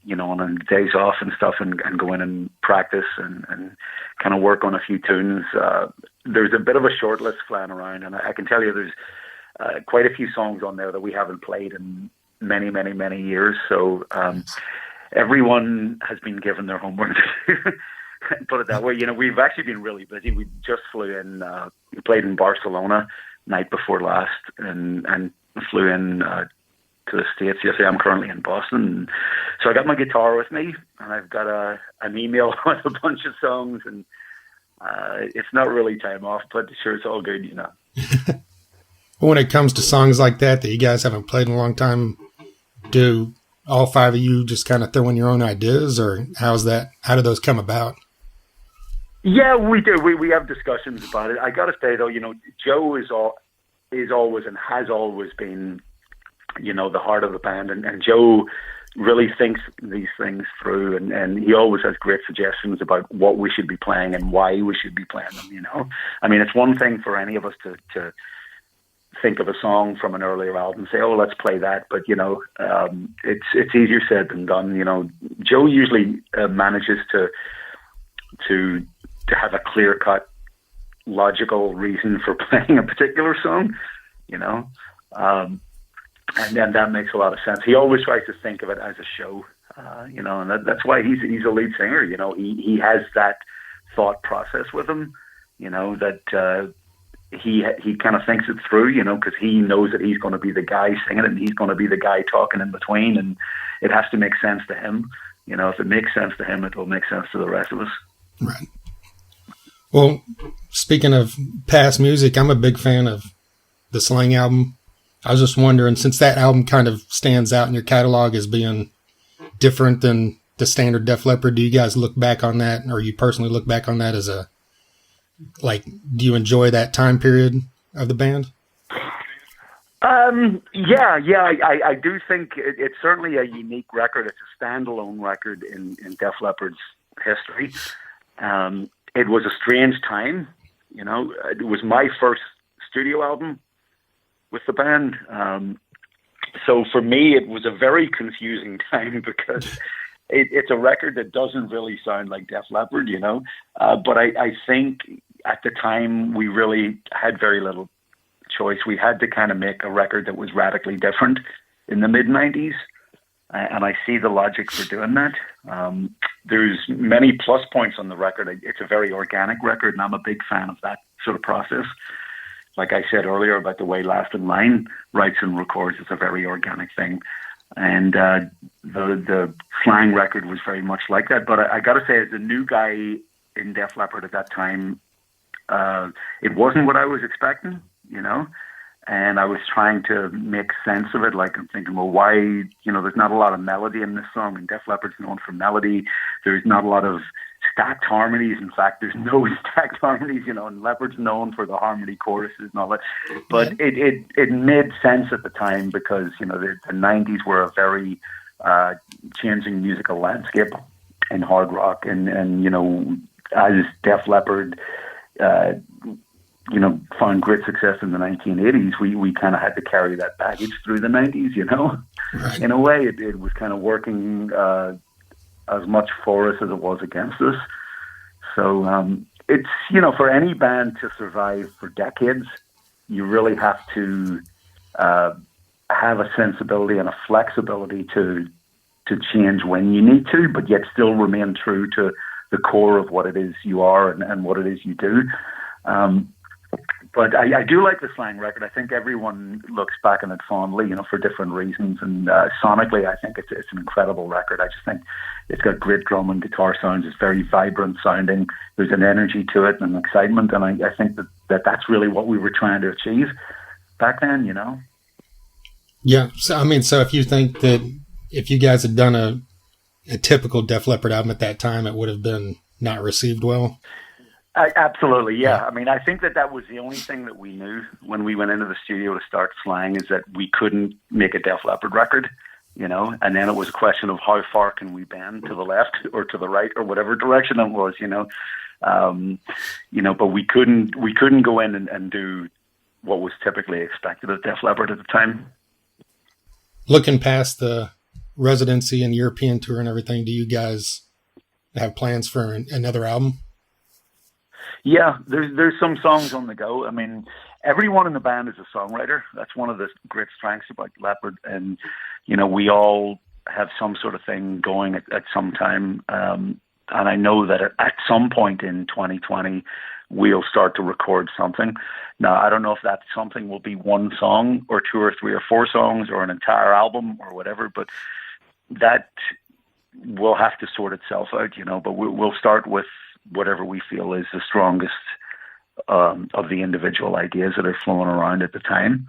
you know, on days off and stuff, and go in and practice and kind of work on a few tunes. There's a bit of a short list flying around, and I can tell you there's quite a few songs on there that we haven't played in many, many, many years. So everyone has been given their homework. Put it that way. You know, we've actually been really busy. We just flew in. We played in Barcelona night before last, and flew in to the States yesterday. I'm currently in Boston, so I got my guitar with me, and I've got an email with a bunch of songs, and it's not really time off, but sure, it's all good, you know. When it comes to songs like that you guys haven't played in a long time, do all 5 of you just kind of throw in your own ideas, or how do those come about? Yeah, we do. We have discussions about it. I got to say though, you know, Joe is always and has always been, you know, the heart of the band, and Joe really thinks these things through, and he always has great suggestions about what we should be playing and why we should be playing them. You know, I mean, it's one thing for any of us to think of a song from an earlier album and say, oh, let's play that. But, you know, it's easier said than done. You know, Joe usually manages to have a clear-cut, logical reason for playing a particular song, you know, and then that makes a lot of sense. He always tries to think of it as a show, you know, and that's why he's a lead singer. You know, he has that thought process with him, you know, that he kind of thinks it through, you know, because he knows that he's going to be the guy singing it and he's going to be the guy talking in between, and it has to make sense to him. You know, if it makes sense to him, it will make sense to the rest of us. Right. Well, speaking of past music, I'm a big fan of the Slang album. I was just wondering, since that album kind of stands out in your catalog as being different than the standard Def Leppard, do you guys look back on that, or you personally look back on that as do you enjoy that time period of the band? Yeah, I do think it's certainly a unique record. It's a standalone record in Def Leppard's history. It was a strange time, you know. It was my first studio album with the band. So for me, it was a very confusing time because it's a record that doesn't really sound like Def Leppard, you know. But I think at the time we really had very little choice. We had to kind of make a record that was radically different in the mid-90s. And I see the logic for doing that. There's many plus points on the record. It's a very organic record, and I'm a big fan of that sort of process. Like I said earlier about the way Last in Line writes and records, it's a very organic thing. And the Slang record was very much like that. But I got to say, as a new guy in Def Leppard at that time, it wasn't what I was expecting, you know. And I was trying to make sense of it. Like, I'm thinking, well, why, you know, there's not a lot of melody in this song, and Def Leppard's known for melody. There's not a lot of stacked harmonies. In fact, there's no stacked harmonies, and Leppard's known for the harmony choruses and all that. But it made sense at the time because, the 90s were a very changing musical landscape in hard rock. And as Def Leppard, found great success in the 1980s, we kind of had to carry that baggage through the 90s, Right. In a way, it was kind of working as much for us as it was against us. So it's, for any band to survive for decades, you really have to have a sensibility and a flexibility to change when you need to, but yet still remain true to the core of what it is you are and what it is you do. But I do like the Slang record. I think everyone looks back on it fondly, for different reasons. And sonically, I think it's an incredible record. I just think it's got great drum and guitar sounds. It's very vibrant sounding. There's an energy to it and an excitement. And I think that's really what we were trying to achieve back then, Yeah. So, so if you think that if you guys had done a typical Def Leppard album at that time, it would have been not received well. Absolutely, yeah. I think that was the only thing that we knew when we went into the studio to start Slang, is that we couldn't make a Def Leppard record, and then it was a question of how far can we bend to the left or to the right or whatever direction it was, but we couldn't go in and do what was typically expected of Def Leppard at the time. Looking past the residency and European tour and everything, do you guys have plans for another album? Yeah, there's some songs on the go. Everyone in the band is a songwriter. That's one of the great strengths about Leppard. And, we all have some sort of thing going at some time. And I know that at some point in 2020, we'll start to record something. Now, I don't know if that something will be one song or two or three or four songs or an entire album or whatever, but that will have to sort itself out, but we'll start with whatever we feel is the strongest of the individual ideas that are flowing around at the time.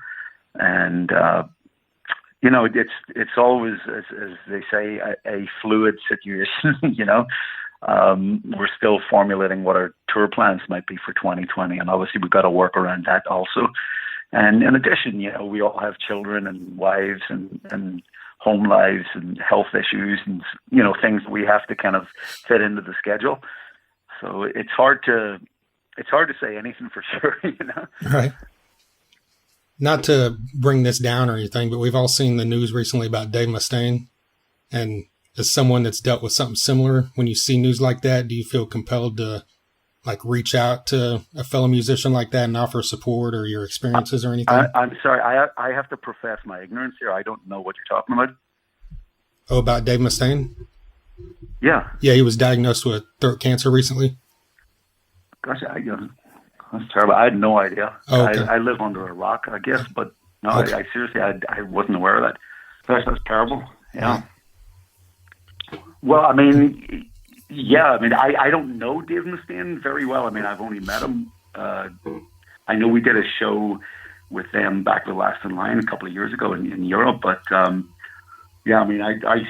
And, it's always, as they say, a fluid situation, we're still formulating what our tour plans might be for 2020. And obviously we've got to work around that also. And in addition, we all have children and wives and home lives and health issues and, things we have to kind of fit into the schedule. So it's hard to say anything for sure, Right. Not to bring this down or anything, but we've all seen the news recently about Dave Mustaine. And as someone that's dealt with something similar, when you see news like that, do you feel compelled to reach out to a fellow musician like that and offer support or your experiences or anything? I'm sorry. I have to profess my ignorance here. I don't know what you're talking about. Oh, about Dave Mustaine? Yeah. Yeah, he was diagnosed with throat cancer recently. Gosh, that's terrible. I had no idea. Oh, okay. I live under a rock, I guess, but no, Okay. I seriously, I wasn't aware of that. That's terrible. Yeah. Well, I don't know Dave Mustaine very well. I've only met him. I know we did a show with them back with Last in Line a couple of years ago in Europe, but I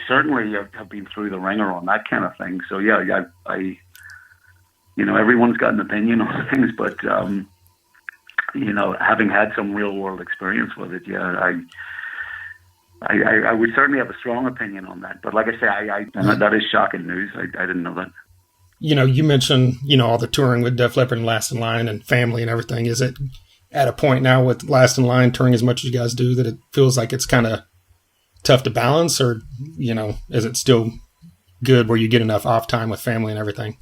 certainly have been through the ringer on that kind of thing. So yeah, I everyone's got an opinion on things, but having had some real world experience with it, yeah, I would certainly have a strong opinion on that. But like I say, that is shocking news. I didn't know that. You mentioned, all the touring with Def Leppard and Last in Line and family and everything. Is it at a point now with Last in Line touring as much as you guys do that it feels like it's kind of tough to balance, or, is it still good where you get enough off time with family and everything?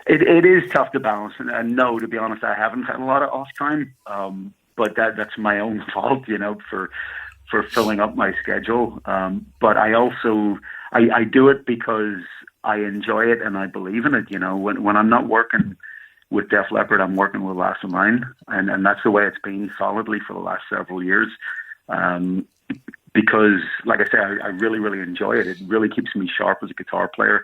It is tough to balance. And no, to be honest, I haven't had a lot of off time. But that's my own fault, for filling up my schedule. But I also, I do it because I enjoy it and I believe in it. When I'm not working with Def Leppard, I'm working with Last in Line, and that's the way it's been solidly for the last several years. Because, like I say, I really, really enjoy it. It really keeps me sharp as a guitar player.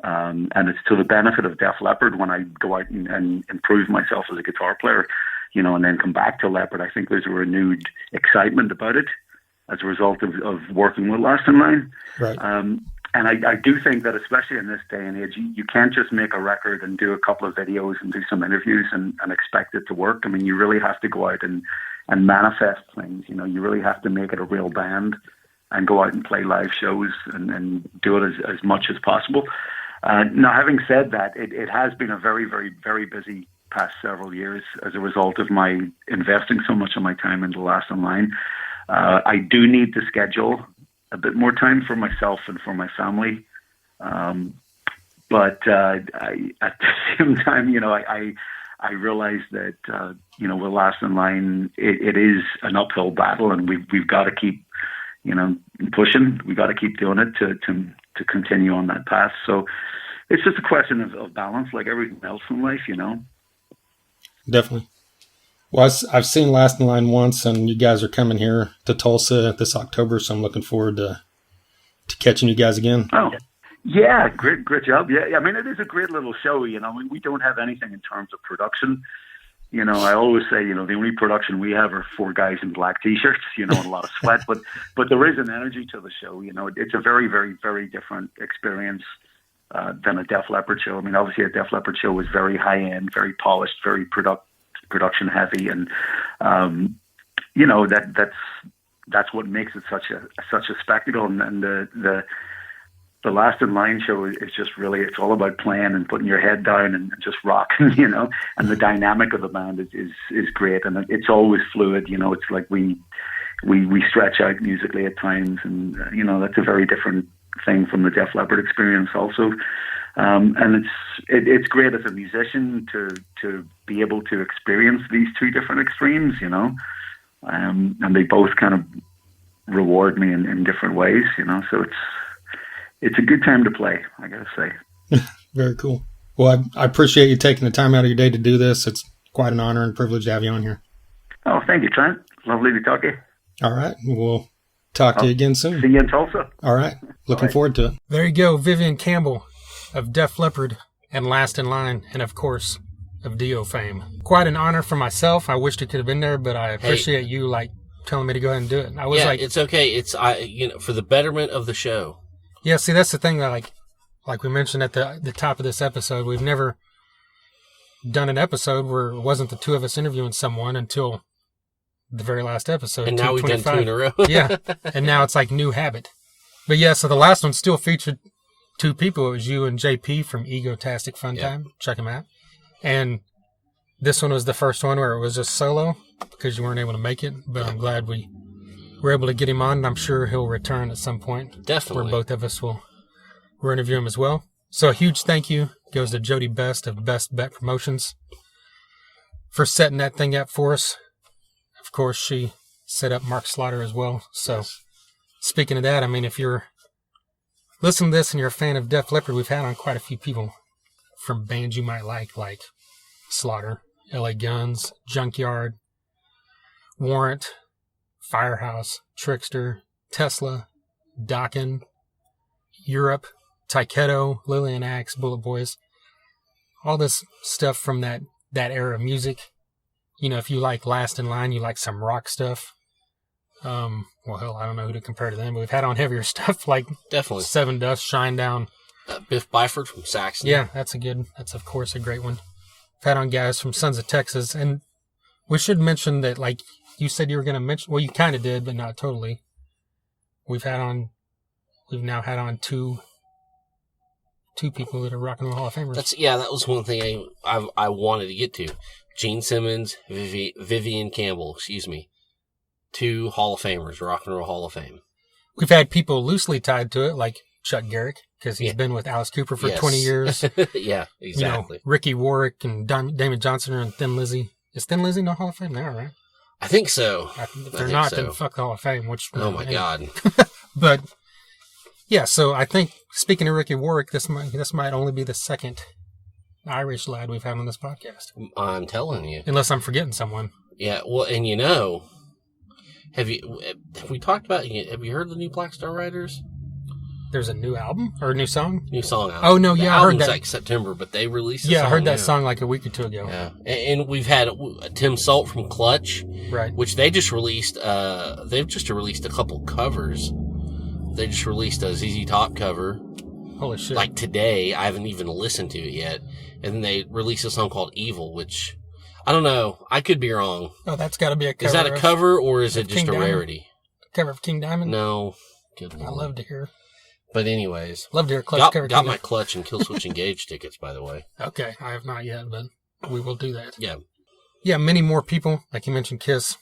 And it's to the benefit of Def Leppard when I go out and improve myself as a guitar player, and then come back to Leppard. I think there's a renewed excitement about it as a result of working with Last in Line. Right. I do think that, especially in this day and age, you can't just make a record and do a couple of videos and do some interviews and expect it to work. I mean, you really have to go out and manifest things. You know, you really have to make it a real band and go out and play live shows and do it as much as possible. Now, having said that, it has been a very, very, very busy past several years as a result of my investing so much of my time into Last in Line. I do need to schedule a bit more time for myself and for my family. But at the same time, you know, I realize that, you know, with Last in Line, it is an uphill battle, and we've got to keep, you know, pushing. We've got to keep doing it to continue on that path. So it's just a question of balance, like everything else in life, you know. Definitely. Well, I've seen Last in Line once, and you guys are coming here to Tulsa this October, so I'm looking forward to catching you guys again. Oh, yeah, great job. Yeah, I mean, it is a great little show, you know. We don't have anything in terms of production. You know, I always say, you know, the only production we have are 4 guys in black T-shirts, you know, and a lot of sweat. But there is an energy to the show, you know. It's a very, very, very different experience than a Def Leppard show. I mean, obviously a Def Leppard show was very high-end, very polished, very production heavy, and you know, that's what makes it such a spectacle. And the Last in Line show is just really, it's all about playing and putting your head down and just rocking, you know. And the dynamic of the band is great, and it's always fluid, you know. It's like we stretch out musically at times, and you know, that's a very different thing from the Def Leppard experience also. And it's great as a musician to be able to experience these 2 different extremes, you know. And they both kind of reward me in different ways, you know. So it's a good time to play, I gotta say. Very cool. Well, I appreciate you taking the time out of your day to do this. It's quite an honor and privilege to have you on here. Oh, thank you, Trent. Lovely to talk to you. All right. We'll talk to you again soon. See you in Tulsa. All right. Looking forward to it. There you go, Vivian Campbell of Def Leppard and Last in Line, and of course of Dio fame. Quite an honor for myself. I wished it could have been there, but I appreciate you like telling me to go ahead and do it. I was it's okay. It's you know, for the betterment of the show. Yeah, see, that's the thing that like we mentioned at the top of this episode, we've never done an episode where it wasn't the 2 of us interviewing someone until the very last episode. And now we've done 2 in a row. Yeah, and now it's like new habit. But yeah, so the last one still featured 2 people. It was you and JP from Egotastic Fun Time. Check them out. And this one was the first one where it was just solo because you weren't able to make it. But I'm glad we were able to get him on, and I'm sure he'll return at some point. Definitely. Where both of us will interview him as well. So a huge thank you goes to Jody Best of Best Bet Promotions for setting that thing up for us. Of course, she set up Mark Slaughter as well. So speaking of that, I mean, if you're listening to this and you're a fan of Def Leppard, we've had on quite a few people from bands you might like Slaughter, LA Guns, Junkyard, Warrant, Firehouse, Trickster, Tesla, Dokken, Europe, Taiketo, Lillian Axe, Bullet Boys. All this stuff from that era of music. You know, if you like Last in Line, you like some rock stuff. Well, hell, I don't know who to compare to them, but we've had on heavier stuff like definitely Seven Dust, Shinedown. Biff Byford from Saxon. Yeah, that's of course a great one. We've had on guys from Sons of Texas, and we should mention that, like you said you were going to mention, well, you kind of did, but not totally. We've now had on two people that are Rock and Roll Hall of Famers. That was one thing I wanted to get to. Gene Simmons, Vivian Campbell, 2 Hall of Famers, Rock and Roll Hall of Fame. We've had people loosely tied to it, like Chuck Garrick, because he's been with Alice Cooper for 20 years. Yeah, exactly. You know, Ricky Warwick and Damon Johnson and Thin Lizzy. Is Thin Lizzy in the Hall of Fame now, right? I think so. If they're not, then fuck the Hall of Fame. Oh my God. But yeah, so I think, speaking of Ricky Warwick, this might only be the second Irish lad we've had on this podcast. I'm telling you. Unless I'm forgetting someone. Yeah, well, and you know, have we talked about, have you heard the new Black Star Riders? There's a new album or a new song? New song out. Oh, no, yeah, I heard that. Like September, but they released I heard that song like a week or 2 ago. Yeah, and we've had Tim Salt from Clutch, right? Which they just released. They've just released a couple covers they just released a ZZ Top cover. Holy shit. Like today. I haven't even listened to it yet. And then they released a song called Evil, which, I don't know. I could be wrong. Oh, that's got to be a cover. Is that a cover or is it just King a Diamond? rarity? Cover of King Diamond? No. Good I Lord. love to hear. But anyways. Love to hear Clutch cover. Got King my Clutch and Killswitch Engage tickets, by the way. Okay, I have not yet, but we will do that. Yeah. Yeah, many more people. Like you mentioned, Kiss.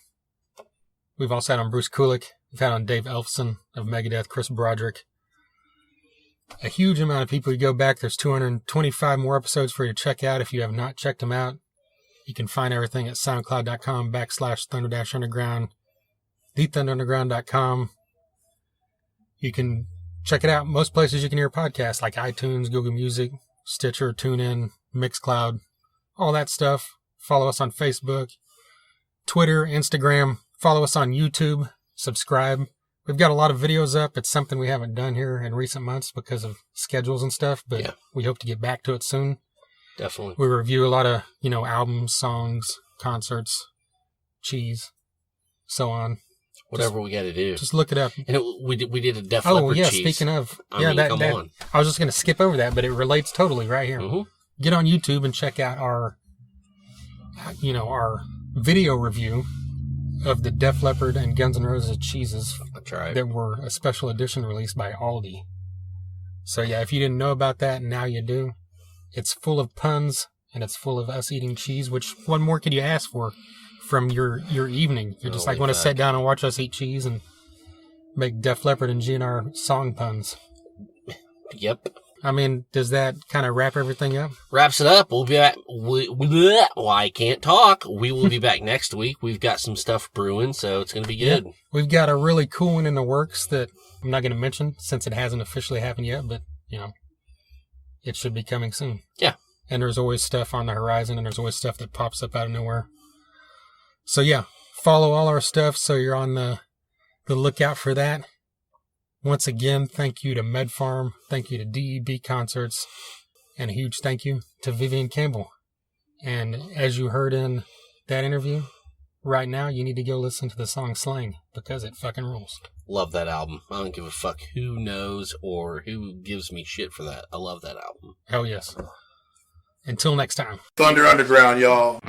We've also had on Bruce Kulick. We've had on Dave Elfson of Megadeth, Chris Broderick. A huge amount of people. You go back, there's 225 more episodes for you to check out. If you have not checked them out, you can find everything at soundcloud.com/Thunder-Underground, thethunderunderground.com. You can check it out most places you can hear podcasts, like iTunes, Google Music, Stitcher, TuneIn, Mixcloud, all that stuff. Follow us on Facebook, Twitter, Instagram. Follow us on YouTube. Subscribe. We've got a lot of videos up. It's something we haven't done here in recent months because of schedules and stuff, but we hope to get back to it soon. Definitely. We review a lot of, albums, songs, concerts, cheese, so on. Whatever we got to do. Just look it up. And we did a Def Leppard cheese. Speaking of. I mean, come on. I was just going to skip over that, but it relates totally right here. Mm-hmm. Get on YouTube and check out our video review of the Def Leppard and Guns N' Roses cheeses. That's right. That were a special edition released by Aldi. So yeah, if you didn't know about that, now you do. It's full of puns, and it's full of us eating cheese, which what more could you ask for from your evening? You're just want to sit down and watch us eat cheese and make Def Leppard and GNR song puns. Yep. I mean, does that kind of wrap everything up? Wraps it up. We'll be back. I can't talk. We will be back next week. We've got some stuff brewing, so it's going to be good. Yeah. We've got a really cool one in the works that I'm not going to mention since it hasn't officially happened yet, but, it should be coming soon. Yeah. And there's always stuff on the horizon, and there's always stuff that pops up out of nowhere. So, yeah, follow all our stuff so you're on the lookout for that. Once again, thank you to MedFarm, thank you to DEB Concerts, and a huge thank you to Vivian Campbell. And as you heard in that interview, right now you need to go listen to the song Slang, because it fucking rules. Love that album. I don't give a fuck who knows or who gives me shit for that. I love that album. Hell yes. Until next time. Thunder Underground, y'all.